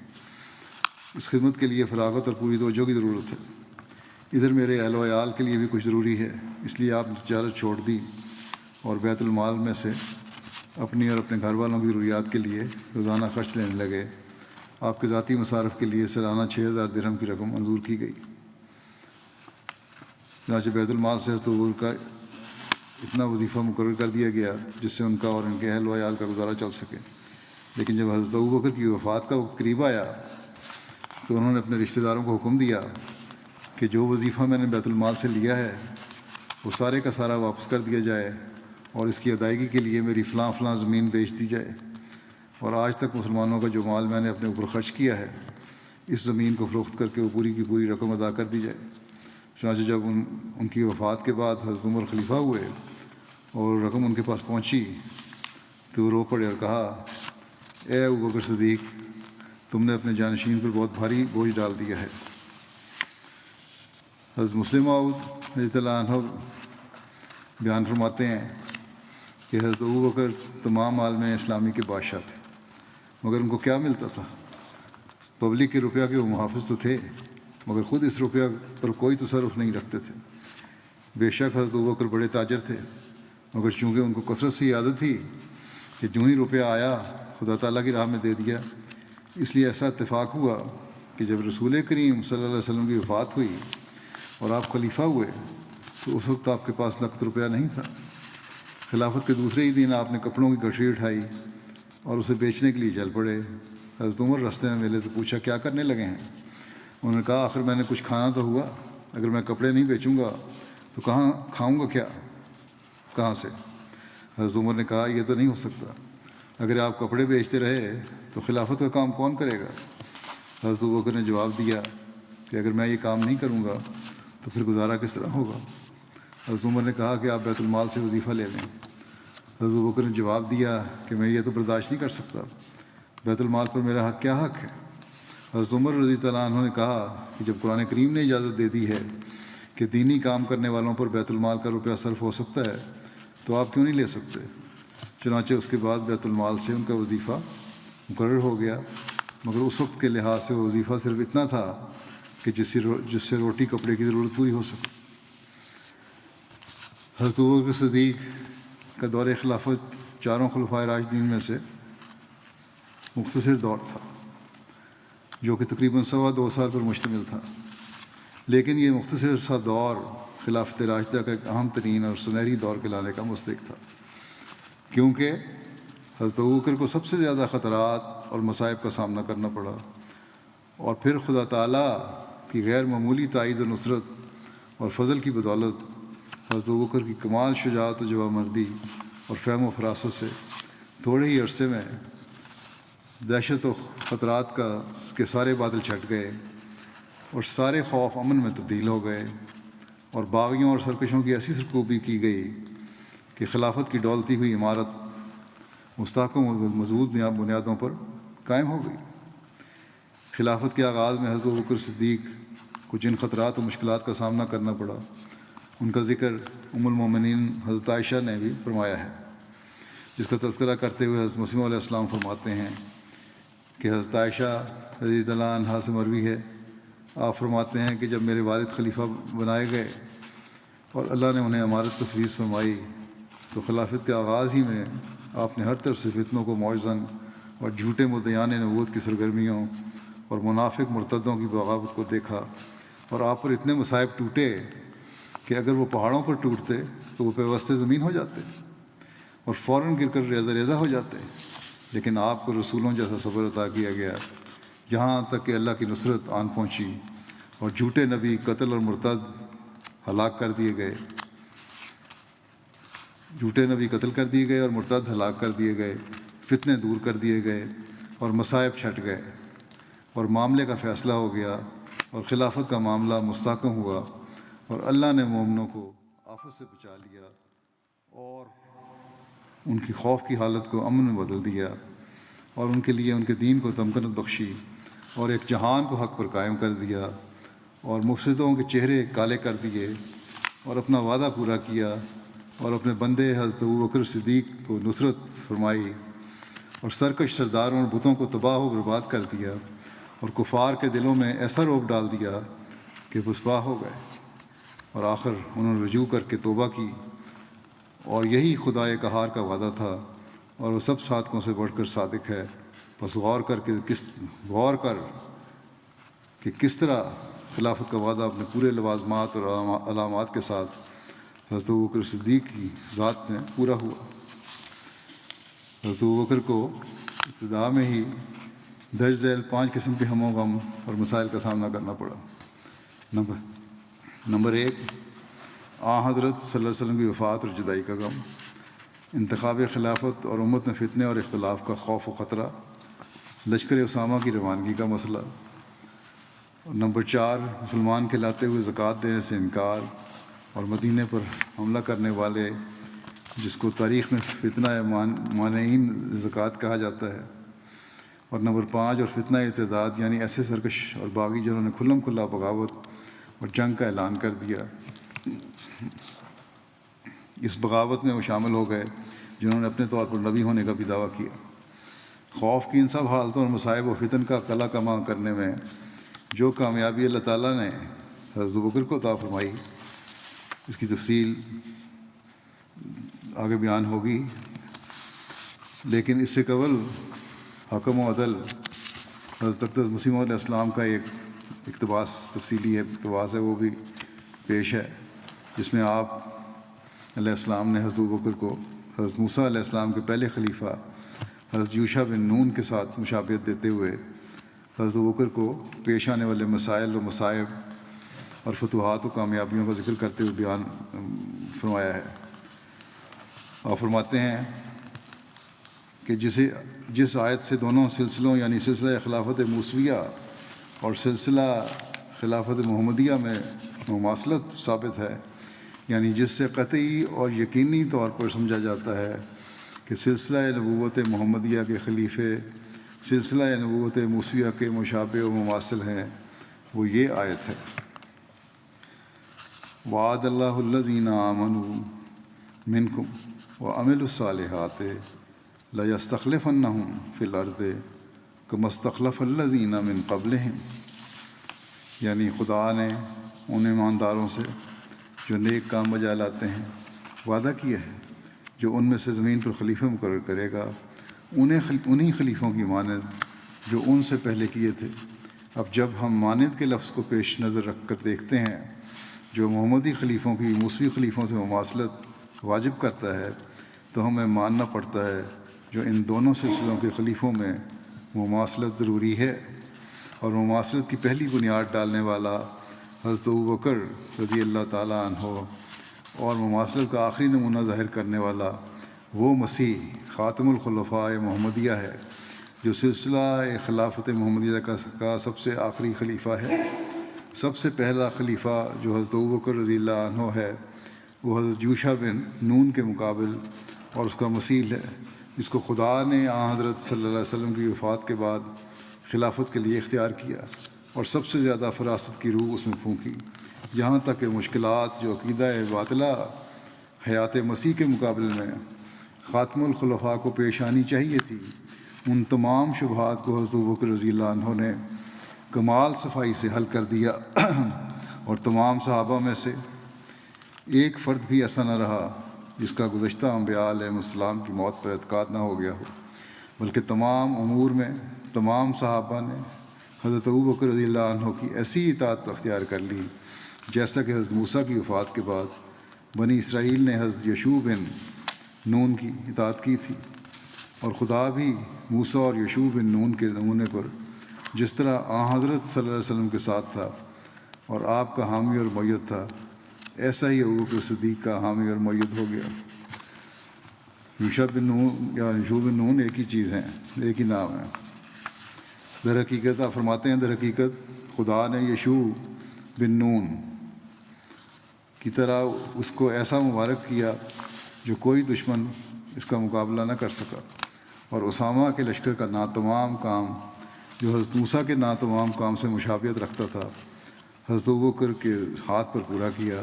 [SPEAKER 1] اس خدمت کے لیے فراغت اور پوری توجہ کی ضرورت ہے۔ ادھر میرے اہل و عیال کے لیے بھی کچھ ضروری ہے، اس لیے آپ نے تجارت چھوڑ دی اور بیت المال میں سے اپنی اور اپنے گھر والوں کی ضروریات کے لیے روزانہ خرچ لینے لگے۔ آپ کے ذاتی مصارف کے لیے سالانہ 6000 درہم کی رقم منظور کی گئی۔ چنانچہ بیت المال سے حضرت ابوبکر کا اتنا وظیفہ مقرر کر دیا گیا جس سے ان کا اور ان کے اہل و عیال کا گزارا چل سکے۔ لیکن جب حضرت ابوبکر کی وفات کا وقت قریب آیا تو انہوں نے اپنے رشتہ داروں کو حکم دیا کہ جو وظیفہ میں نے بیت المال سے لیا ہے وہ سارے کا سارا واپس کر دیا جائے، اور اس کی ادائیگی کے لیے میری فلاں زمین بیچ دی جائے، اور آج تک مسلمانوں کا جو مال میں نے اپنے اوپر خرچ کیا ہے اس زمین کو فروخت کر کے وہ پوری کی پوری رقم ادا کر دی جائے۔ چنانچہ جب ان کی وفات کے بعد حضرت عمر خلیفہ ہوئے اور رقم ان کے پاس پہنچی تو وہ رو پڑے اور کہا، اے ابوبکر صدیق، تم نے اپنے جانشین پر بہت بھاری بوجھ ڈال دیا ہے۔ حضرت مسلم موعود رضی اللہ عنہ بیان فرماتے ہیں کہ حضرت ابوبکر تمام عالم اسلامی کے بادشاہ تھے، مگر ان کو کیا ملتا تھا؟ پبلک کے روپیہ کے وہ محافظ تو تھے، مگر خود اس روپیہ پر کوئی تصرف نہیں رکھتے تھے۔ بے شک حضرت ابوبکر بڑے تاجر تھے، مگر چونکہ ان کو کثرت سے عادت تھی کہ جو ہی روپیہ آیا خدا تعالیٰ کی راہ میں دے دیا، اس لیے ایسا اتفاق ہوا کہ جب رسول کریم صلی اللہ علیہ وسلم کی وفات ہوئی اور آپ خلیفہ ہوئے تو اس وقت آپ کے پاس نقد روپیہ نہیں تھا۔ خلافت کے دوسرے ہی دن آپ نے کپڑوں کی گٹھری اٹھائی اور اسے بیچنے کے لیے چل پڑے۔ حضرت عمر راستے میں ملے تو پوچھا، کیا کرنے لگے ہیں؟ انہوں نے کہا، آخر میں نے کچھ کھانا تو ہوا، اگر میں کپڑے نہیں بیچوں گا تو کہاں کھاؤں گا، کہاں سے؟ حضرت عمر نے کہا، یہ تو نہیں ہو سکتا، اگر آپ کپڑے بیچتے رہے تو خلافت کا کام کون کرے گا؟ حضرت ابوبکر نے جواب دیا کہ اگر میں یہ کام نہیں کروں گا تو پھر گزارا کس طرح ہوگا؟ حضرت عمر نے کہا کہ آپ بیت المال سے وظیفہ لے لیں۔ حضرت ابوبکر نے جواب دیا کہ میں یہ تو برداشت نہیں کر سکتا، بیت المال پر میرا کیا حق ہے؟ حضرت عمر رضی اللہ عنہ نے کہا کہ جب قرآن کریم نے اجازت دے دی ہے کہ دینی کام کرنے والوں پر بیت المال کا روپیہ صرف ہو سکتا ہے تو آپ کیوں نہیں لے سکتے؟ چنانچہ اس کے بعد بیت المال سے ان کا وظیفہ مقرر ہو گیا، مگر اس وقت کے لحاظ سے وہ وظیفہ صرف اتنا تھا کہ جس سے روٹی کپڑے کی ضرورت پوری ہو سکے۔ حضرت ابوبکر صدیق کا دور خلافت 4 خلفائے راشدین میں سے مختصر دور تھا جو کہ تقریباً 2.25 سال پر مشتمل تھا، لیکن یہ مختصر سا دور خلافت راشدہ کا ایک اہم ترین اور سنہری دور کہلانے کا مستحق تھا، کیونکہ حضرت ابوبکر کو سب سے زیادہ خطرات اور مصائب کا سامنا کرنا پڑا، اور پھر خدا تعالیٰ کی غیر معمولی تائید و نصرت اور فضل کی بدولت حضرت ابوبکر کی کمال شجاعت و جوانمردی اور فہم و فراست سے تھوڑے ہی عرصے میں دہشت و خطرات کے سارے بادل چھٹ گئے اور سارے خوف امن میں تبدیل ہو گئے، اور باغیوں اور سرکشوں کی ایسی سرکوبی کی گئی کہ خلافت کی ڈولتی ہوئی عمارت مستحکم و مضبوط بنیادوں پر قائم ہو گئی۔ خلافت کے آغاز میں حضرت ابوبکر صدیق کو جن خطرات و مشکلات کا سامنا کرنا پڑا، ان کا ذکر ام المومنین حضرت عائشہ نے بھی فرمایا ہے، جس کا تذکرہ کرتے ہوئے حضرت مسیح علیہ السلام فرماتے ہیں کہ حضرت عائشہ رضی اللہ عنہا سے مروی ہے، آپ فرماتے ہیں کہ جب میرے والد خلیفہ بنائے گئے اور اللہ نے انہیں امارت تفویض فرمائی تو خلافت کے آغاز ہی میں آپ نے ہر طرف سے فتنوں کو معجزن اور جھوٹے مدعیان نبوت کی سرگرمیوں اور منافق مرتدوں کی بغاوت کو دیکھا، اور آپ پر اتنے مصائب ٹوٹے کہ اگر وہ پہاڑوں پر ٹوٹتے تو وہ پیوستے زمین ہو جاتے اور فوراً گر کر ریزہ ریزہ ہو جاتے، لیکن آپ کو رسولوں جیسا صبر عطا کیا گیا، یہاں تک کہ اللہ کی نصرت آن پہنچی اور جھوٹے نبی قتل اور مرتد ہلاک کر دیے گئے، جھوٹے نبی قتل کر دیے گئے اور مرتد ہلاک کر دیے گئے، فتنے دور کر دیے گئے اور مصائب چھٹ گئے، اور معاملے کا فیصلہ ہو گیا اور خلافت کا معاملہ مستحکم ہوا، اور اللہ نے مومنوں کو آفت سے بچا لیا اور ان کی خوف کی حالت کو امن میں بدل دیا، اور ان کے لیے ان کے دین کو تمکنت بخشی اور ایک جہان کو حق پر قائم کر دیا، اور مفسدوں کے چہرے کالے کر دیے اور اپنا وعدہ پورا کیا، اور اپنے بندے حضرت ابوبکر صدیق کو نصرت فرمائی، اور سرکش سرداروں اور بتوں کو تباہ و برباد کر دیا، اور کفار کے دلوں میں ایسا رعب ڈال دیا کہ رسوا ہو گئے، اور آخر انہوں نے رجوع کر کے توبہ کی، اور یہی خدائے قہار کا وعدہ تھا، اور وہ سب صادقوں سے بڑھ کر صادق ہے۔ بس غور کر کہ کس طرح خلافت کا وعدہ اپنے پورے لوازمات اور علامات کے ساتھ حضرت ابوبکر صدیق کی ذات میں پورا ہوا۔ حضرت ابوبکر کو ابتدا میں ہی درج ذیل 5 قسم کے ہم و غم اور مسائل کا سامنا کرنا پڑا۔ نمبر 1، حضرت صلی اللہ علیہ وسلم کی وفات اور جدائی کا غم، انتخاب خلافت اور امت میں فتنے اور اختلاف کا خوف و خطرہ، لشکر اسامہ کی روانگی کا مسئلہ، اور نمبر 4، مسلمان کہلاتے ہوئے زکوٰۃ دینے سے انکار اور مدینے پر حملہ کرنے والے جس کو تاریخ میں فتنہ مانعین زکوٰۃ کہا جاتا ہے، اور نمبر 5، اور فتنہ ارتداد، یعنی ایسے سرکش اور باغی جنہوں نے کھلم کھلا بغاوت اور جنگ کا اعلان کر دیا۔ اس بغاوت میں وہ شامل ہو گئے جنہوں نے اپنے طور پر نبی ہونے کا بھی دعویٰ کیا۔ خوف کی ان سب حالتوں اور مصائب و فتن کا قلع کما کرنے میں جو کامیابی اللہ تعالیٰ نے حضرت ابوبکر کو عطا فرمائی، اس کی تفصیل آگے بیان ہوگی، لیکن اس سے قبل حکم و عدل حضرت اقدس مسیح علیہ السلام کا ایک اقتباس، تفصیلی اقتباس ہے، وہ بھی پیش ہے، جس میں آپ علیہ السلام نے حضرت ابوبکر کو حضرت موسیٰ علیہ السلام کے پہلے خلیفہ حضرت یوشع بن نون کے ساتھ مشابہت دیتے ہوئے حضرت ابوبکر کو پیش آنے والے مسائل و مصائب اور فتوحات و کامیابیوں کا ذکر کرتے ہوئے بیان فرمایا ہے۔ آپ فرماتے ہیں کہ جس آیت سے دونوں سلسلوں یعنی سلسلہ خلافت موسویہ اور سلسلہ خلافت محمدیہ میں مماثلت ثابت ہے، یعنی جس سے قطعی اور یقینی طور پر سمجھا جاتا ہے کہ سلسلہ نبوت محمدیہ کے خلیفے سلسلہ نبوت موسویہ کے مشابہ و مماثل ہیں، وہ یہ آیت ہے: وعد اللہ الذین آمنوا منکم وعملوا الصالحات لیستخلفنہم فی الارض کما استخلف الذین من قبلہم، یعنی خدا نے ان ایمانداروں سے جو نیک کام بجا لاتے ہیں وعدہ کیا ہے جو ان میں سے زمین پر خلیفہ مقرر کرے گا، انہی خلیفوں کی مانند جو ان سے پہلے کیے تھے۔ اب جب ہم مانند کے لفظ کو پیش نظر رکھ کر دیکھتے ہیں جو محمدی خلیفوں کی موسوی خلیفوں سے مماثلت واجب کرتا ہے، تو ہمیں ماننا پڑتا ہے جو ان دونوں سلسلوں کے خلیفوں میں مماثلت ضروری ہے، اور مماثلت کی پہلی بنیاد ڈالنے والا حضرت ابوبکر رضی اللہ تعالیٰ عنہ اور مماثلت کا آخری نمونہ ظاہر کرنے والا وہ مسیح خاتم الخلفاء محمدیہ ہے جو سلسلہ خلافت محمدیہ کا سب سے آخری خلیفہ ہے۔ سب سے پہلا خلیفہ جو حضرت ابوبکر رضی اللہ عنہ ہے وہ حضرت یوشع بن نون کے مقابل اور اس کا مثیل ہے، جس کو خدا نے حضرت صلی اللہ علیہ وسلم کی وفات کے بعد خلافت کے لیے اختیار کیا اور سب سے زیادہ فراست کی روح اس میں پھونکی، یہاں تک کہ مشکلات جو عقیدہ باطلہ حیات مسیح کے مقابلے میں خاتم الخلفاء کو پیش آنی چاہیے تھی، ان تمام شبہات کو حضرت ابوبکر رضی اللہ عنہ نے کمال صفائی سے حل کر دیا، اور تمام صحابہ میں سے ایک فرد بھی ایسا نہ رہا جس کا گزشتہ انبیاء علیہ السلام کی موت پر اعتقاد نہ ہو گیا ہو، بلکہ تمام امور میں تمام صحابہ نے حضرت ابوبکر رضی اللہ عنہ کی ایسی اطاعت اختیار کر لی جیسا کہ حضرت موسیٰ کی وفات کے بعد بنی اسرائیل نے حضرت یشوع بن نون کی اطاعت کی تھی، اور خدا بھی موسیٰ اور یشوع بن نون کے نمونے پر جس طرح حضرت صلی اللہ علیہ وسلم کے ساتھ تھا اور آپ کا حامی اور مؤید تھا، ایسا ہی ابوبکر صدیق کا حامی اور مؤید ہو گیا۔ یوشع بن نون یا یشوع بن نون ایک ہی چیز ہیں، ایک ہی نام ہے۔ در حقیقت آپ فرماتے ہیں، در حقیقت خدا نے یشوع بن نون کی طرح اس کو ایسا مبارک کیا جو کوئی دشمن اس کا مقابلہ نہ کر سکا، اور اسامہ کے لشکر کا ناتمام کام جو حضرت موسیٰ کے ناتمام کام سے مشابہت رکھتا تھا، حضرت ابوبکر کے ہاتھ پر پورا کیا۔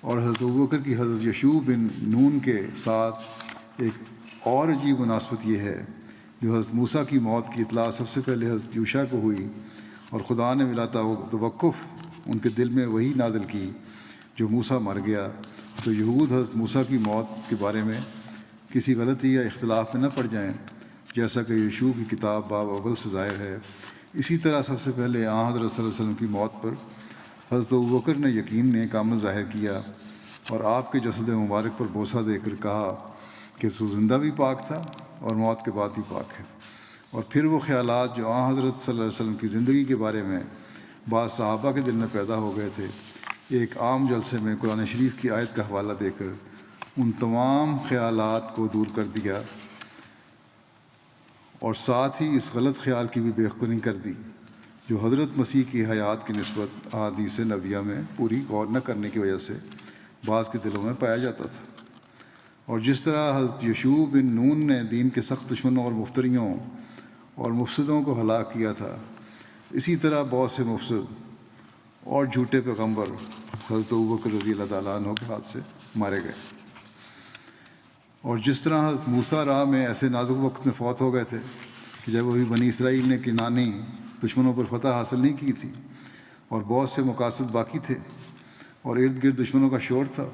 [SPEAKER 1] اور حضرت ابوبکر کی حضرت یشوع بن نون کے ساتھ ایک اور عجیب مناسبت یہ ہے جو حضرت موسیٰ کی موت کی اطلاع سب سے پہلے حضرت یوشع کو ہوئی، اور خدا نے بلا توقف ان کے دل میں وہی نازل کی جو موسیٰ مر گیا، تو یہود حضرت موسیٰ کی موت کے بارے میں کسی غلطی یا اختلاف میں نہ پڑ جائیں، جیسا کہ یشوع کی کتاب باب اول سے ظاہر ہے۔ اسی طرح سب سے پہلے حضرت صلی اللہ علیہ وسلم کی موت پر حضرت ابوبکر نے یقین نے کامل ظاہر کیا اور آپ کے جسد مبارک پر بوسہ دے کر کہا کہ تو زندہ بھی پاک تھا اور موت کے بعد بھی پاک ہے۔ اور پھر وہ خیالات جو حضرت صلی اللہ علیہ وسلم کی زندگی کے بارے میں بعض صحابہ کے دل میں پیدا ہو گئے تھے، ایک عام جلسے میں قرآن شریف کی آیت کا حوالہ دے کر ان تمام خیالات کو دور کر دیا، اور ساتھ ہی اس غلط خیال کی بھی بےخبری کر دی جو حضرت مسیح کی حیات کی نسبت احادیث نبویہ میں پوری غور نہ کرنے کی وجہ سے بعض کے دلوں میں پایا جاتا تھا۔ اور جس طرح حضرت یشوع بن نون نے دین کے سخت دشمنوں اور مفتریوں اور مفسدوں کو ہلاک کیا تھا، اسی طرح بہت سے مفسد اور جھوٹے پیغمبر حضرت ابوبکر رضی اللہ تعالیٰ عنہ کے ہاتھ سے مارے گئے۔ اور جس طرح حضرت موسیٰ راہ میں ایسے نازک وقت میں فوت ہو گئے تھے کہ جب ابھی بنی اسرائیل نے کنانی دشمنوں پر فتح حاصل نہیں کی تھی اور بہت سے مقاصد باقی تھے اور ارد گرد دشمنوں کا شور تھا،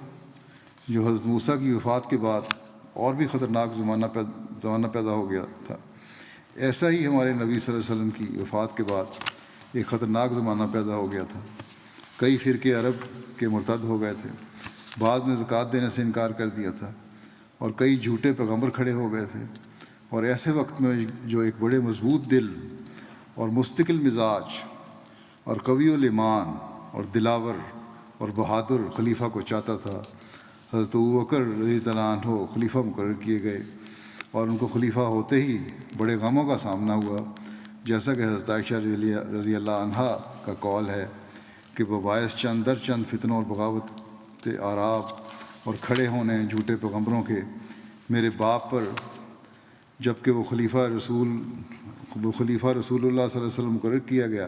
[SPEAKER 1] جو حضرت موسیٰ کی وفات کے بعد اور بھی خطرناک زمانہ پیدا ہو گیا تھا، ایسا ہی ہمارے نبی صلی اللہ علیہ وسلم کی وفات کے بعد ایک خطرناک زمانہ پیدا ہو گیا تھا۔ کئی فرقے عرب کے مرتد ہو گئے تھے، بعض نے زکوٰۃ دینے سے انکار کر دیا تھا، اور کئی جھوٹے پیغمبر کھڑے ہو گئے تھے۔ اور ایسے وقت میں جو ایک بڑے مضبوط دل اور مستقل مزاج اور قوی الایمان اور دلاور اور بہادر خلیفہ کو چاہتا تھا، حضرت ابوبکر رضی اللہ عنہ خلیفہ مقرر کیے گئے، اور ان کو خلیفہ ہوتے ہی بڑے غموں کا سامنا ہوا، جیسا کہ حضرت عائشہ رضی اللہ عنہا کا قول ہے کہ بباعث چند در چند فتنوں اور بغاوت آراب اور کھڑے ہونے جھوٹے پیغمبروں کے میرے باپ پر، جب کہ وہ خلیفہ رسول اللہ صلی اللہ علیہ وسلم مقرر کیا گیا،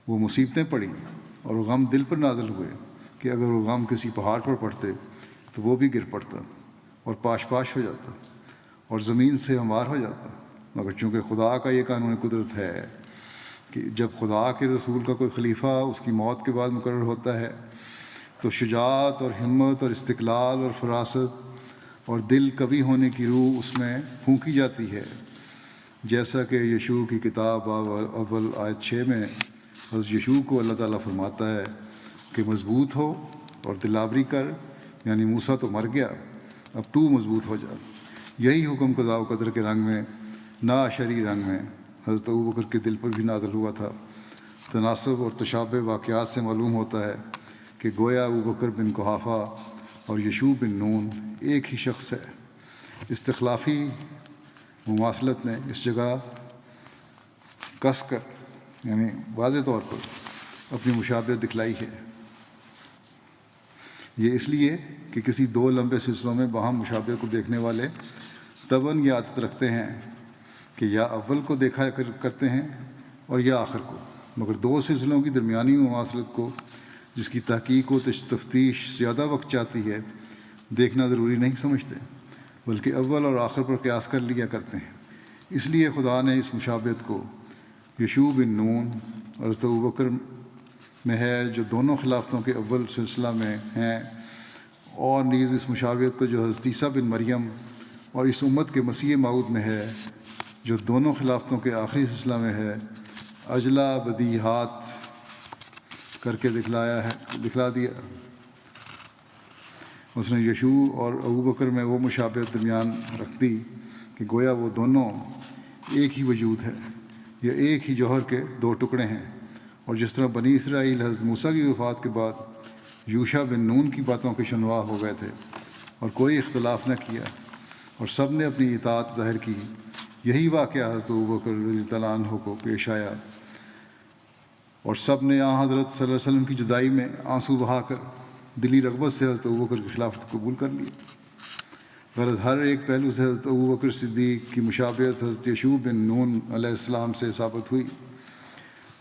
[SPEAKER 1] وہ مصیبتیں پڑیں اور وہ غم دل پر نازل ہوئے کہ اگر وہ غم کسی پہاڑ پر پڑتے تو وہ بھی گر پڑتا اور پاش ہو جاتا اور زمین سے ہموار ہو جاتا، مگر چونکہ خدا کا یہ قانون قدرت ہے کہ جب خدا کے رسول کا کوئی خلیفہ اس کی موت کے بعد مقرر ہوتا ہے تو شجاعت اور ہمت اور استقلال اور فراست اور دل قوی ہونے کی روح اس میں پھونکی جاتی ہے، جیسا کہ یشوع کی کتاب اول آیت 6 میں حضرت یشوع کو اللہ تعالیٰ فرماتا ہے کہ مضبوط ہو اور دلاوری کر، یعنی موسیٰ تو مر گیا، اب تو مضبوط ہو جا۔ یہی حکم قضاء و قدر کے رنگ میں نہ شرعی رنگ میں حضرت ابوبکر کے دل پر بھی نازل ہوا تھا۔ تناسب اور تشابہ واقعات سے معلوم ہوتا ہے کہ گویا ابوبکر بن قحافہ اور یشوع بن نون ایک ہی شخص ہے۔ استخلافی مماثلت نے اس جگہ کس کر یعنی واضح طور پر اپنی مشابہت دکھلائی ہے۔ یہ اس لیے کہ کسی دو لمبے سلسلوں میں باہم مشابہ کو دیکھنے والے طبعاً یہ عادت رکھتے ہیں کہ یا اول کو دیکھا کرتے ہیں اور یا آخر کو، مگر دو سلسلوں کی درمیانی مماثلت کو، جس کی تحقیق و تفتیش زیادہ وقت چاہتی ہے، دیکھنا ضروری نہیں سمجھتے، بلکہ اول اور آخر پر قیاس کر لیا کرتے ہیں۔ اس لیے خدا نے اس مشابہت کو یشوع بن نون اور حضرت ابوبکر میں ہے جو دونوں خلافتوں کے اول سلسلہ میں ہیں، اور نیز اس مشابہت کو جو حضرت عیسیٰ بن مریم اور اس امت کے مسیح موعود میں ہے جو دونوں خلافتوں کے آخری سلسلہ میں ہے، اجلا بدیہات کر کے دکھلا دیا۔ اس نے یشوع اور ابوبکر میں وہ مشابہت درمیان رکھ دی کہ گویا وہ دونوں ایک ہی وجود ہے، یا ایک ہی جوہر کے دو ٹکڑے ہیں۔ اور جس طرح بنی اسرائیل حضرت موسیٰ کی وفات کے بعد یوشع بن نون کی باتوں کے شنوا ہو گئے تھے اور کوئی اختلاف نہ کیا اور سب نے اپنی اطاعت ظاہر کی، یہی واقعہ حضرت ابوبکر رضی اللہ عنہ کو پیش آیا اور سب نے حضرت صلی اللہ علیہ وسلم کی جدائی میں آنسو بہا کر دلی رغبت سے حضرت ابوبکر کی خلافت قبول کر لی۔ غرض ہر ایک پہلو سے حضرت ابوبکر صدیق کی مشابہت حضرت یشوع بن نون علیہ السلام سے ثابت ہوئی۔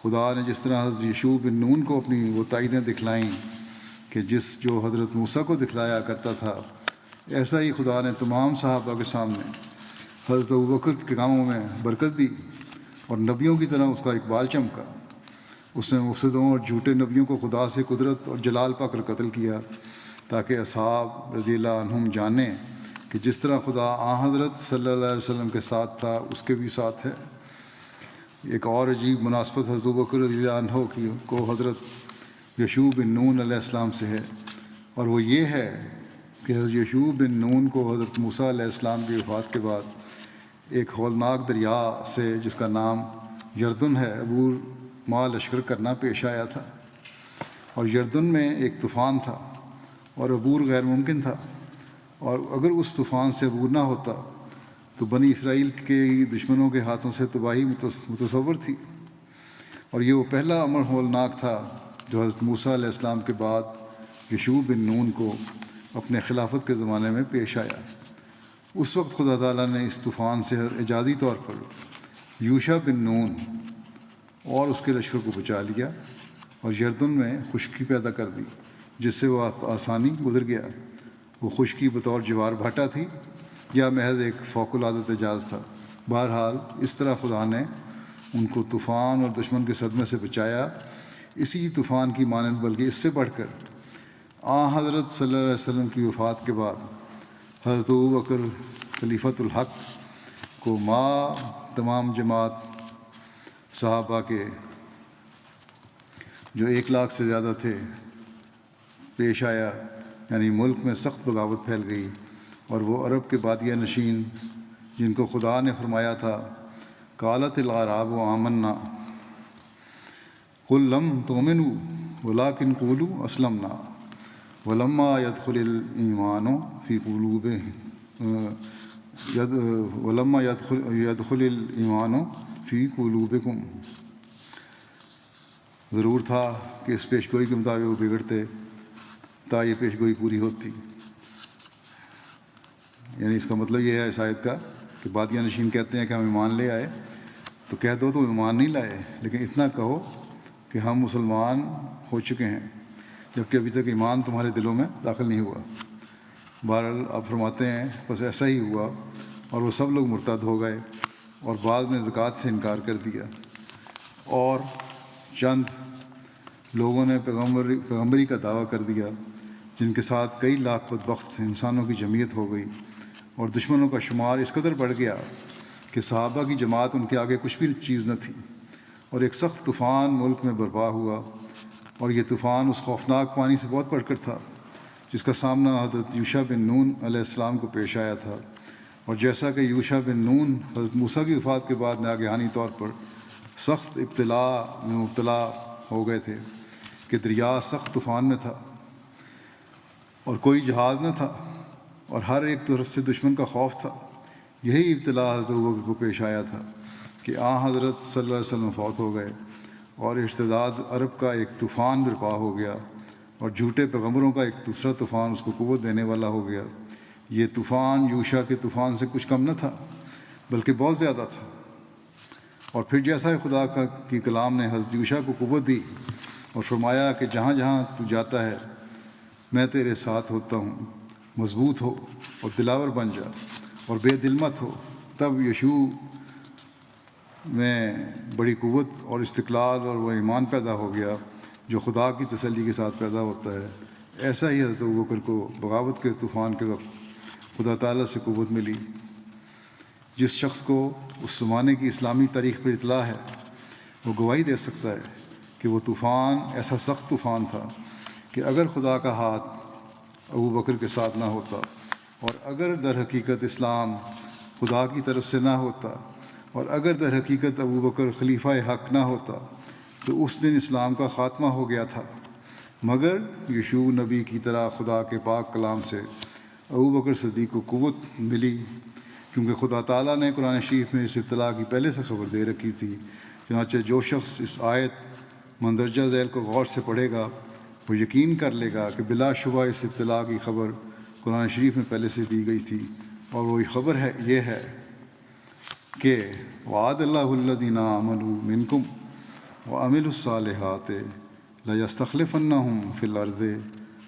[SPEAKER 1] خدا نے جس طرح حضرت یشوع بن نون کو اپنی وہ تائیدیں دکھلائیں کہ جو حضرت موسیٰ کو دکھلایا کرتا تھا، ایسا ہی خدا نے تمام صحابہ کے سامنے حضرت ابوبکر کے کاموں میں برکت دی اور نبیوں کی طرح اس کا اقبال چمکا۔ اس نے مفسدوں اور جھوٹے نبیوں کو خدا سے قدرت اور جلال پا کر قتل کیا تاکہ اصحاب رضی اللہ عنہم جانیں کہ جس طرح خدا حضرت صلی اللہ علیہ وسلم کے ساتھ تھا اس کے بھی ساتھ ہے۔ ایک اور عجیب مناسبت حضرت ابوبکر رضی اللہ عنہ کو حضرت یشوع بن نون علیہ السلام سے ہے، اور وہ یہ ہے کہ حضرت یشوع بن نون کو حضرت موسیٰ علیہ السلام کی وفات کے بعد ایک ہولناک دریا سے جس کا نام یردن ہے عبور ماہ لشکر کرنا پیش آیا تھا، اور یردن میں ایک طوفان تھا اور عبور غیر ممکن تھا، اور اگر اس طوفان سے عبور نہ ہوتا تو بنی اسرائیل کے دشمنوں کے ہاتھوں سے تباہی متصور تھی۔ اور یہ وہ پہلا امر ہولناک تھا جو حضرت موسیٰ علیہ السلام کے بعد یشوع بن نون کو اپنے خلافت کے زمانے میں پیش آیا۔ اس وقت خدا تعالیٰ نے اس طوفان سے اعجازی طور پر یوشع بن نون اور اس کے لشکر کو بچا لیا اور یردن میں خشکی پیدا کر دی جس سے وہ آسانی گزر گیا۔ وہ خشکی بطور جوار بھاٹا تھی یا محض ایک فوق العادت اعجاز تھا؟ بہرحال اس طرح خدا نے ان کو طوفان اور دشمن کے صدمے سے بچایا، اسی طوفان کی مانند بلکہ اس سے بڑھ کر حضرت صلی اللہ علیہ وسلم کی وفات کے بعد حضرت ابوبکر خلیفۃ الحق کو تمام جماعت صحابہ کے جو 1,00,000 سے زیادہ تھے پیش آیا، یعنی ملک میں سخت بغاوت پھیل گئی، اور وہ عرب کے بادیہ نشین جن کو خدا نے فرمایا تھا قالت الاعراب آمنا قل لم تؤمنوا ولکن قولوا اسلمنا ولما يدخل الایمان فی قلوبکم ولما يدخل الایمان فی قلوبکم۔ ضرور تھا کہ اس پیش گوئی کے مطابق وہ بگڑتے تا یہ پیش گوئی پوری ہوتی۔ یعنی اس کا مطلب یہ ہے اس آیت کا کہ بادیہ نشین کہتے ہیں کہ ہم ایمان لے آئے، تو کہہ دو تم ایمان نہیں لائے، لیکن اتنا کہو کہ ہم مسلمان ہو چکے ہیں، جبکہ ابھی تک ایمان تمہارے دلوں میں داخل نہیں ہوا۔ بہرحال آپ فرماتے ہیں بس ایسا ہی ہوا، اور وہ سب لوگ مرتد ہو گئے، اور بعض نے زکوٰۃ سے انکار کر دیا، اور چند لوگوں نے پیغمبری کا دعویٰ کر دیا، جن کے ساتھ کئی لاکھ بدبخت انسانوں کی جمعیت ہو گئی، اور دشمنوں کا شمار اس قدر بڑھ گیا کہ صحابہ کی جماعت ان کے آگے کچھ بھی چیز نہ تھی، اور ایک سخت طوفان ملک میں برپا ہوا، اور یہ طوفان اس خوفناک پانی سے بہت بڑھ کر تھا جس کا سامنا حضرت یوشع بن نون علیہ السلام کو پیش آیا تھا۔ اور جیسا کہ یوشع بن نون حضرت موسیٰ کی وفات کے بعد ناگہانی طور پر سخت ابتلا میں مبتلا ہو گئے تھے، کہ دریا سخت طوفان میں تھا اور کوئی جہاز نہ تھا اور ہر ایک طرف سے دشمن کا خوف تھا۔ یہی ابتلا حضرت ابوبکر کو پیش آیا تھا کہ حضرت صلی اللہ علیہ وسلم فوت ہو گئے اور ارتداد عرب کا ایک طوفان برپا ہو گیا اور جھوٹے پیغمبروں کا ایک دوسرا طوفان اس کو قوت دینے والا ہو گیا۔ یہ طوفان یوشع کے طوفان سے کچھ کم نہ تھا بلکہ بہت زیادہ تھا۔ اور پھر جیسا خدا کی کلام نے حضرت یوشع کو قوت دی اور فرمایا کہ جہاں جہاں تو جاتا ہے میں تیرے ساتھ ہوتا ہوں، مضبوط ہو اور دلاور بن جا اور بے دل مت ہو، تب یشوع میں بڑی قوت اور استقلال اور وہ ایمان پیدا ہو گیا جو خدا کی تسلی کے ساتھ پیدا ہوتا ہے۔ ایسا ہی حضرت ابوبکر کو بغاوت کے طوفان کے وقت خدا تعالیٰ سے قوت ملی۔ جس شخص کو اس زمانے کی اسلامی تاریخ پر اطلاع ہے وہ گواہی دے سکتا ہے کہ وہ طوفان ایسا سخت طوفان تھا کہ اگر خدا کا ہاتھ ابوبکر کے ساتھ نہ ہوتا اور اگر در حقیقت اسلام خدا کی طرف سے نہ ہوتا اور اگر در حقیقت ابوبکر خلیفہ حق نہ ہوتا تو اس دن اسلام کا خاتمہ ہو گیا تھا۔ مگر یشوع نبی کی طرح خدا کے پاک کلام سے ابوبکر صدیق کو قوت ملی، کیونکہ خدا تعالیٰ نے قرآن شریف میں اس ابتلا کی پہلے سے خبر دے رکھی تھی۔ چنانچہ جو شخص اس آیت مندرجہ ذیل کو غور سے پڑھے گا وہ یقین کر لے گا کہ بلا شبہ اس ابتلا کی خبر قرآن شریف میں پہلے سے دی گئی تھی، اور وہی خبر یہ ہے کہ وعد اللہ الذین آمنوا منکم وعملوا الصالحات لیستخلفنہم فی الارض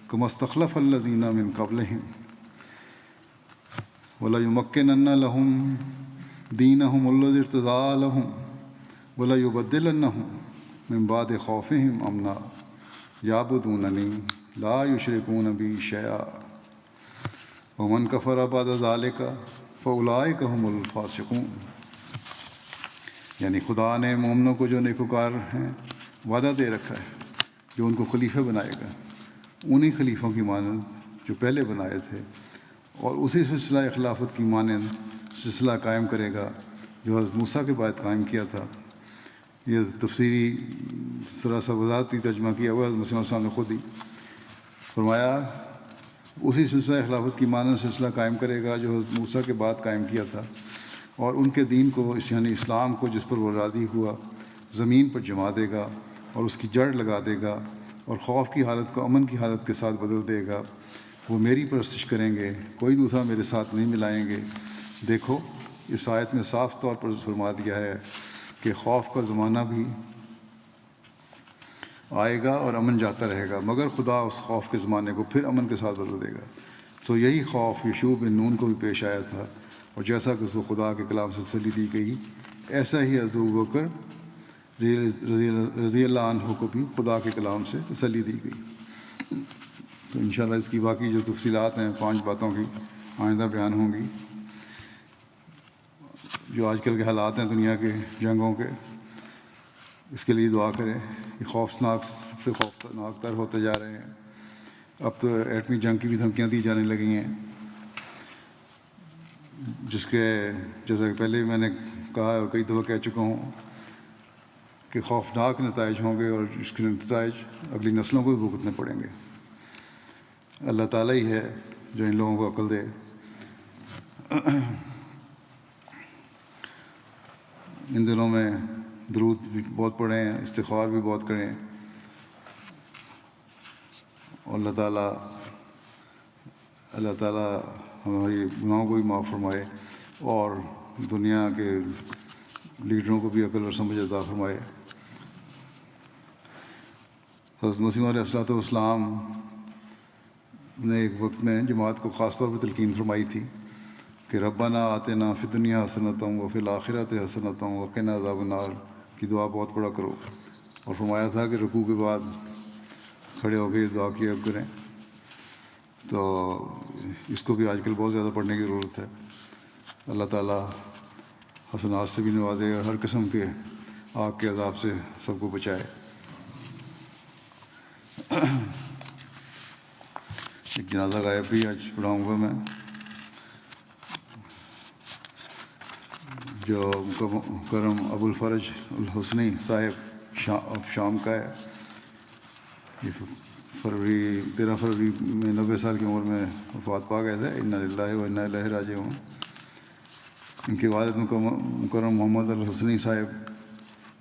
[SPEAKER 1] کما استخلف الذین من قبلہم وَلَيُمَكِّنَنَّ لَهُمْ دِينَهُمُ الَّذِي ارْتَضَىٰ لَهُمْ وَلَيُبَدِّلَنَّهُمْ مِن بَعْدِ خَوْفِهِمْ أَمْنًا يَعْبُدُونَنِي لَا يُشْرِكُونَ بِي شَيْئًا وَمَنْ كَفَرَ بَعْدَ ذَلِكَ فَأُولَٰئِكَ هُمُ الْفَاسِقُونَ۔ یعنی خدا نے مومنوں کو جو نیکوکار ہیں وعدہ دے رکھا ہے جو ان کو خلیفہ بنائے گا، انہی خلیفوں کی مانند جو پہلے بنائے تھے، اور اسی سلسلہ خلافت کی مانند سلسلہ قائم کرے گا جو حضرت موسیٰ کے بعد قائم کیا تھا۔ یہ تفسیری سراسر وضاحتی ترجمہ کیا ہوا حضرت مسیح علیہ السلام نے خود ہی فرمایا، اسی سلسلہ خلافت کی مانند سلسلہ قائم کرے گا جو حضرت موسیٰ کے بعد قائم کیا تھا، اور ان کے دین کو یعنی اسلام کو جس پر وہ راضی ہوا زمین پر جما دے گا اور اس کی جڑ لگا دے گا، اور خوف کی حالت کو امن کی حالت کے ساتھ بدل دے گا۔ وہ میری پرستش کریں گے، کوئی دوسرا میرے ساتھ نہیں ملائیں گے۔ دیکھو اس آیت میں صاف طور پر فرما دیا ہے کہ خوف کا زمانہ بھی آئے گا اور امن جاتا رہے گا، مگر خدا اس خوف کے زمانے کو پھر امن کے ساتھ بدل دے گا۔ سو یہی خوف یشوع بن نون کو بھی پیش آیا تھا، اور جیسا کہ اس کو خدا کے کلام سے تسلی دی گئی، ایسا ہی حضرت ابوبکر رضی اللہ عنہ کو بھی خدا کے کلام سے تسلی دی گئی۔ تو انشاءاللہ اس کی باقی جو تفصیلات ہیں 5 باتوں کی آئندہ بیان ہوں گی۔ جو آج کل کے حالات ہیں دنیا کے جنگوں کے، اس کے لیے دعا کریں۔ یہ خوفناک سے خوفناک تر ہوتے جا رہے ہیں۔ اب تو ایٹمی جنگ کی بھی دھمکیاں دی جانے لگی ہیں، جس کے جیسا کہ پہلے میں نے کہا اور کئی دفعہ کہہ چکا ہوں کہ خوفناک نتائج ہوں گے، اور اس کے نتائج اگلی نسلوں کو بھی بھگتنے پڑیں گے۔ اللہ تعالیٰ ہی ہے جو ان لوگوں کو عقل دے۔ ان دنوں میں درود بھی بہت پڑھیں، استغفار بھی بہت کریں، اور اللہ تعالیٰ ہماری گناہوں کو بھی معاف فرمائے، اور دنیا کے لیڈروں کو بھی عقل اور سمجھ عطا فرمائے۔ حضرت مسیح علیہ السلام نے ایک وقت میں جماعت کو خاص طور پہ تلقین فرمائی تھی کہ ربنا آتنا فی الدنیا حسنۃ وفی الآخرۃ حسنۃ وقنا عذاب النار کی دعا بہت پڑھا کرو، اور فرمایا تھا کہ رکوع کے بعد کھڑے ہو کے یہ دعا کیا کریں۔ تو اس کو بھی آج کل بہت زیادہ پڑھنے کی ضرورت ہے۔ اللہ تعالیٰ حسنات سے بھی نوازے اور ہر قسم کے آگ کے عذاب سے سب کو بچائے۔ ایک جنازہ غائب بھی آج پڑھاؤں گا میں، جو مکرم ابو الفرج الحسنی صاحب شام کا ہے۔ یہ فروری 13 فروری میں 90 سال کی عمر میں وفات پا گئے تھے. انا للہ و انا الیہ راجعون. ان کے والد مکرم محمد الحسنی صاحب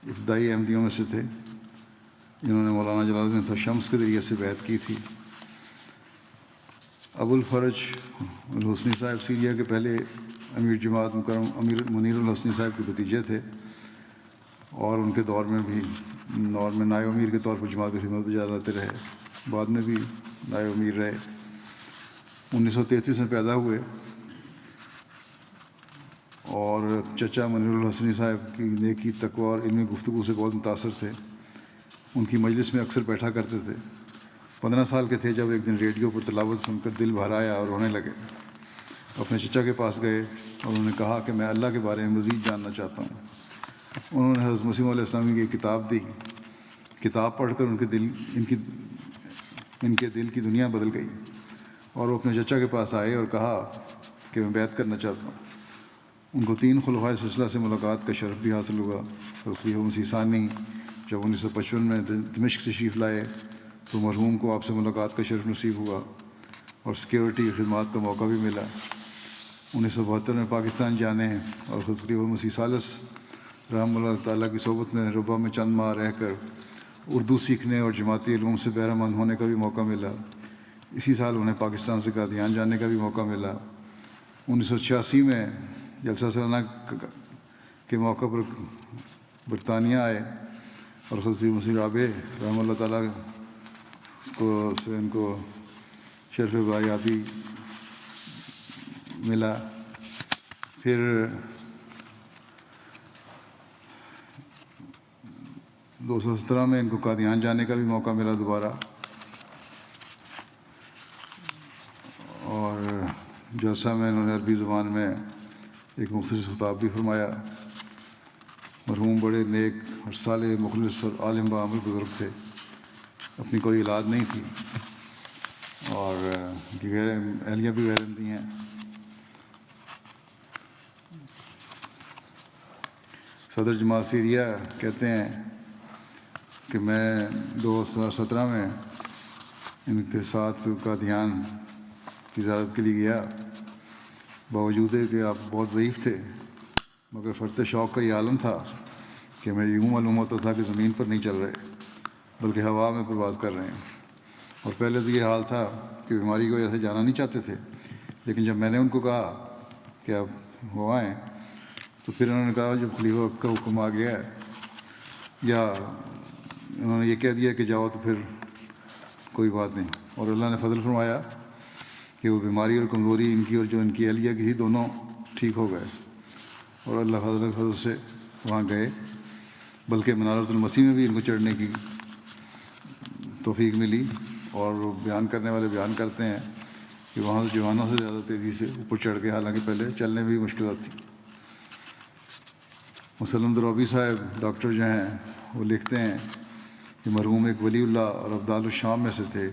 [SPEAKER 1] ابتدائی احمدیوں میں سے تھے، جنہوں نے مولانا جلال الدین شمس کے ذریعے سے بیعت کی تھی. ابو الفرج الحسنی صاحب سیریا کے پہلے امیر جماعت مکرم امیر منیر الحسنی صاحب کے بھتیجے تھے، اور ان کے دور میں نائب امیر کے طور پر جماعت کی خدمت بجا لاتے رہے. بعد میں بھی نائب امیر رہے. 1933 میں پیدا ہوئے اور چچا منیر الحسنی صاحب کی نیکی، تقوی اور علمی گفتگو سے بہت متاثر تھے. ان کی مجلس میں اکثر بیٹھا کرتے تھے. 15 سال کے تھے جب ایک دن ریڈیو پر تلاوت سن کر دل بھر آیا اور رونے لگے. اپنے چچا کے پاس گئے اور انہوں نے کہا کہ میں اللہ کے بارے میں مزید جاننا چاہتا ہوں. انہوں نے حضرت مسیح علیہ السلام کی ایک کتاب دی. کتاب پڑھ کر ان کے دل کی دنیا بدل گئی، اور وہ اپنے چچا کے پاس آئے اور کہا کہ میں بیعت کرنا چاہتا ہوں. ان کو 3 خلفائے سلسلہ سے ملاقات کا شرف بھی حاصل ہوا. خلیفہ مسیح ثانی جب 1955 میں دمشق سے تشریف لائے تو مرحوم کو آپ سے ملاقات کا شرف نصیب ہوا اور سیکیورٹی خدمات کا موقع بھی ملا. 1972 میں پاکستان جانے اور خلیفہ مسیح ثالث رحمہ اللہ تعالیٰ کی صحبت میں ربا میں چند ماہ رہ کر اردو سیکھنے اور جماعتی علوم سے بہرہ مند ہونے کا بھی موقع ملا. اسی سال انہیں پاکستان سے قادیان جانے کا بھی موقع ملا. 1986 میں جلسہ سالانہ کے موقع پر برطانیہ آئے اور حضرت مسیح رابع رحمہ اللہ تعالیٰ ان کو شرف باریابی ملا. پھر 2017 میں ان کو قادیان جانے کا بھی موقع ملا دوبارہ. اور جلسہ میں انہوں نے عربی زبان میں ایک مختصر خطاب بھی فرمایا. مرحوم بڑے نیک اور صالح مخلص اور عالم بعمل بزرگ تھے. اپنی کوئی اولاد نہیں تھی اور ان کی اہلیہ بھی غیر احمدی ہیں. صدر جماعت سیریا کہتے ہیں کہ میں 2017 میں ان کے ساتھ قادیان کی زیارت کے لیے گیا. باوجود کہ آپ بہت ضعیف تھے، مگر فرط شوق کا یہ عالم تھا کہ میں یوں معلوم ہوتا تھا کہ زمین پر نہیں چل رہے بلکہ ہوا میں پرواز کر رہے ہیں. اور پہلے تو یہ حال تھا کہ بیماری کی وجہ سے جانا نہیں چاہتے تھے، لیکن جب میں نے ان کو کہا کہ آپ ہو آئیں تو پھر انہوں نے کہا جب خلیفہ وقت کا حکم آ گیا ہے، یا انہوں نے یہ کہہ دیا کہ جاؤ تو پھر کوئی بات نہیں. اور اللہ نے فضل فرمایا کہ وہ بیماری اور کمزوری ان کی اور جو ان کی اہلیہ کی تھی دونوں ٹھیک ہو گئے، اور اللہ فضل سے وہاں گئے. بلکہ منارۃ المسیح میں بھی ان کو چڑھنے کی توفیق ملی. اور وہ بیان کرنے والے بیان کرتے ہیں کہ وہاں سے جوانوں سے زیادہ تیزی سے اوپر چڑھ کے، حالانکہ پہلے چلنے میں بھی مشکلات تھیں. مسلم دروبی صاحب ڈاکٹر جو ہیں وہ لکھتے ہیں کہ مرحوم ایک ولی اللہ اور ابدال الشام میں سے تھے.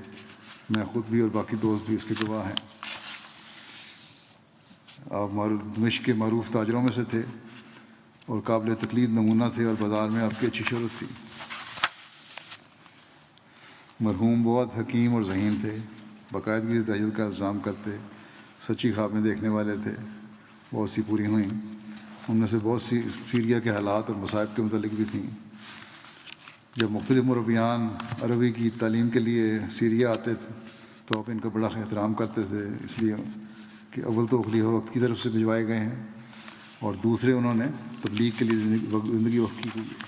[SPEAKER 1] میں خود بھی اور باقی دوست بھی اس کے گواہ ہیں. آپ دمشق کے معروف تاجروں میں سے تھے اور قابل تقلید نمونہ تھے، اور بازار میں آپ کی اچھی شہرت تھی. مرحوم بہت حکیم اور ذہین تھے. باقاعدگی سے تہجد کا التزام کرتے، سچی خوابیں دیکھنے والے تھے. بہت سی پوری ہوئیں. ان میں سے بہت سی سیریا کے حالات اور مصائب کے متعلق بھی تھیں. جب مختلف مربیان عربی کی تعلیم کے لیے سیریا آتے تو آپ ان کا بڑا احترام کرتے تھے، اس لیے کہ اول تو خلیفہ وقت کی طرف سے بھجوائے گئے ہیں، اور دوسرے انہوں نے تبلیغ کے لیے زندگی وقت کی ہوئی ہے.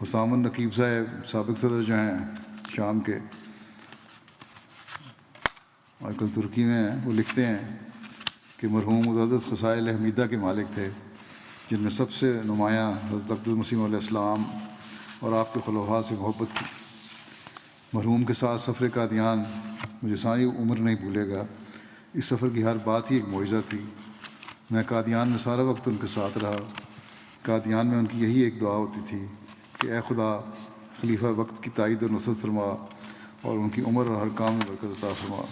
[SPEAKER 1] حسام النقیب صاحب سابق صدر جو ہیں شام کے، آج کل ترکی میں ہیں، وہ لکھتے ہیں کہ مرحوم متعدد خصائل حمیدہ کے مالک تھے، جن میں سب سے نمایاں حضرت اقدس مسیح علیہ السلام اور آپ کے خلفاء سے محبت تھی. مرحوم کے ساتھ سفر قادیان مجھے ساری عمر نہیں بھولے گا. اس سفر کی ہر بات ہی ایک معجزہ تھی. میں قادیان میں سارا وقت ان کے ساتھ رہا. قادیان میں ان کی یہی ایک دعا ہوتی تھی کہ اے خدا خلیفہ وقت کی تائید اور نصرت فرما اور ان کی عمر اور ہر کام میں برکت عطا فرما.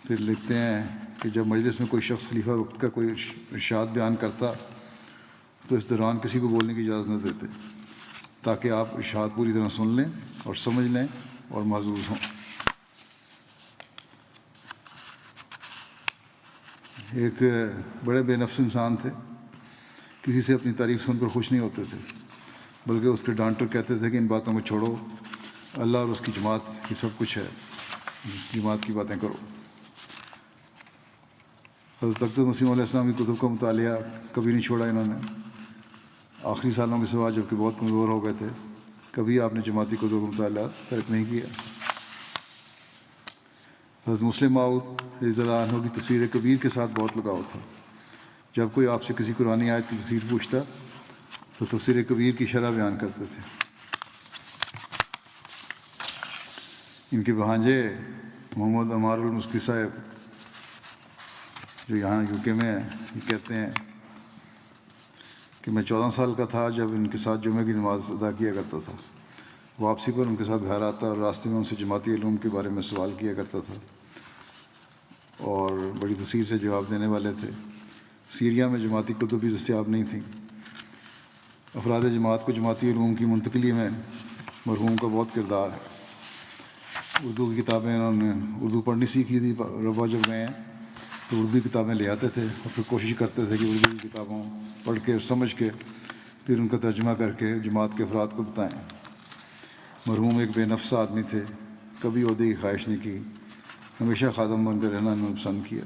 [SPEAKER 1] پھر لکھتے ہیں کہ جب مجلس میں کوئی شخص خلیفہ وقت کا کوئی ارشاد بیان کرتا تو اس دوران کسی کو بولنے کی اجازت نہ دیتے. تاکہ آپ ارشاد پوری طرح سن لیں اور سمجھ لیں اور محظوظ ہوں۔ ایک بڑے بے نفس انسان تھے، کسی سے اپنی تعریف سن کر خوش نہیں ہوتے تھے، بلکہ اس کے ڈانٹر کہتے تھے کہ ان باتوں کو چھوڑو، اللہ اور اس کی جماعت کی سب کچھ ہے، جماعت کی باتیں کرو۔ حضرت اکرم مسیح علیہ السلام کی کتب کا مطالعہ کبھی نہیں چھوڑا انہوں نے، آخری سالوں کے سوا جب کہ بہت کمزور ہو گئے تھے، کبھی آپ نے جماعتی کتب کا مطالعہ ترک نہیں کیا۔ حضرت مسلم موعود رضی اللہ عنہ کی تفسیر کبیر کے ساتھ بہت لگاؤ تھا۔ جب کوئی آپ سے کسی قرآنی آیت کی تفسیر پوچھتا تو تفسیر کبیر کی شرح بیان کرتے تھے۔ ان کے بھانجے محمد عمار المسکی صاحب جو یہاں UK میں ہیں، یہ کہتے ہیں کہ میں 14 سال کا تھا جب ان کے ساتھ جمعہ کی نماز ادا کیا کرتا تھا۔ واپسی پر ان کے ساتھ گھر آتا اور راستے میں ان سے جماعتی علوم کے بارے میں سوال کیا کرتا تھا اور بڑی تفصیل سے جواب دینے والے تھے۔ سیریا میں جماعتی کتب بھی دستیاب نہیں تھیں۔ افراد جماعت کو جماعتی علوم کی منتقلی میں مرحوم کا بہت کردار ہے۔ اردو کی کتابیں انہوں نے اردو پڑھنی سیکھی تھی، ربا جب گئے ہیں تو اردو کتابیں لے آتے تھے اور پھر کوشش کرتے تھے کہ اردو کی کتابوں پڑھ کے اور سمجھ کے پھر ان کا ترجمہ کر کے جماعت کے افراد کو بتائیں۔ مرحوم ایک بے نفس آدمی تھے، کبھی عہدے کی خواہش نہیں کی، ہمیشہ خادم بن کر رہنا انہوں نے پسند کیا۔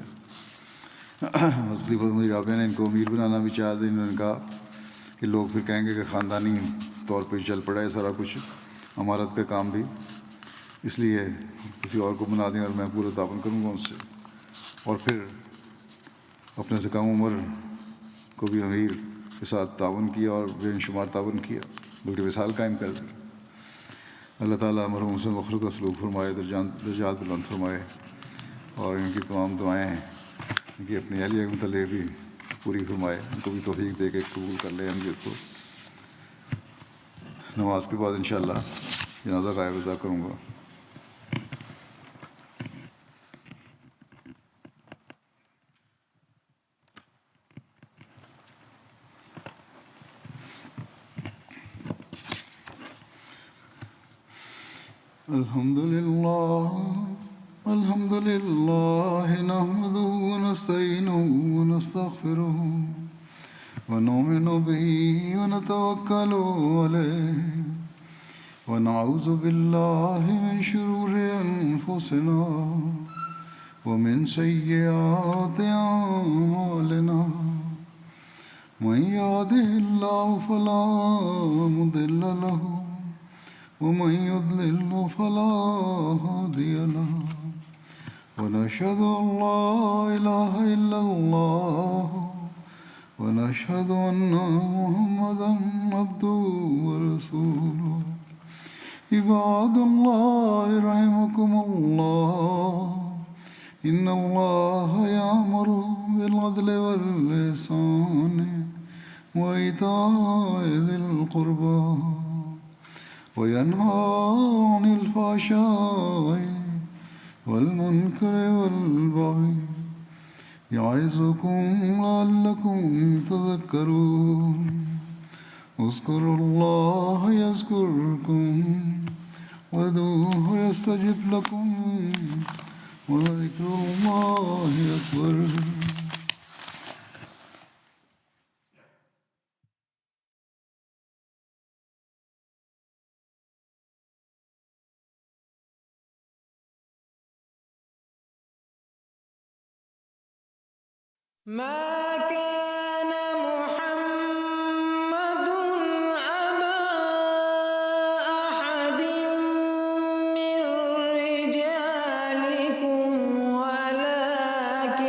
[SPEAKER 1] حضرت خلیفہ مسیح رابع نے ان کو امیر بنانا بھی چاہا تھا۔ انہوں نے کہا کہ لوگ پھر کہیں گے کہ خاندانی طور پہ چل پڑا ہے سارا کچھ، امارت کا کام بھی، اس لیے کسی اور کو بنا دیں اور میں پورا تعاون کروں گا ان سے۔ اور پھر اپنے سے کم عمر کو بھی امیر کے ساتھ تعاون کیا اور بے شمار تعاون کیا، بلکہ مثال قائم کر دی۔ اللہ تعالیٰ مرحوم سے مخلوق کا سلوک فرمائے، درجات بلند فرمائے، اور ان کی تمام دعائیں ان کی اپنی اہلیہ کے متعلق بھی پوری فرمائے، ان کو بھی توفیق دے کے قبول کر لے ہمت کو۔ نماز کے بعد انشاءاللہ جنازہ غائب ادا کروں گا۔ الحمد لله نحمده ونستعينه ونستغفره ونؤمن به ونتوكل عليه ونعوذ بالله من شرور أنفسنا ومن سيئات أعمالنا من يهده الله فلا مضل له ومن يضلل فلا هادي له ونشهد أن لا إله إلا الله ونشهد أن محمدا عبده ورسوله عباد الله رحمكم الله إن الله يأمر بالعدل والإحسان وإيتاء ذي القربى وينهى عن الفحشاء والمنكر والبغي يعظكم لعلكم تذكرون اذكروا الله يذكركم وادعوه يستجب لكم ولذكر الله أكبر۔
[SPEAKER 2] ما كان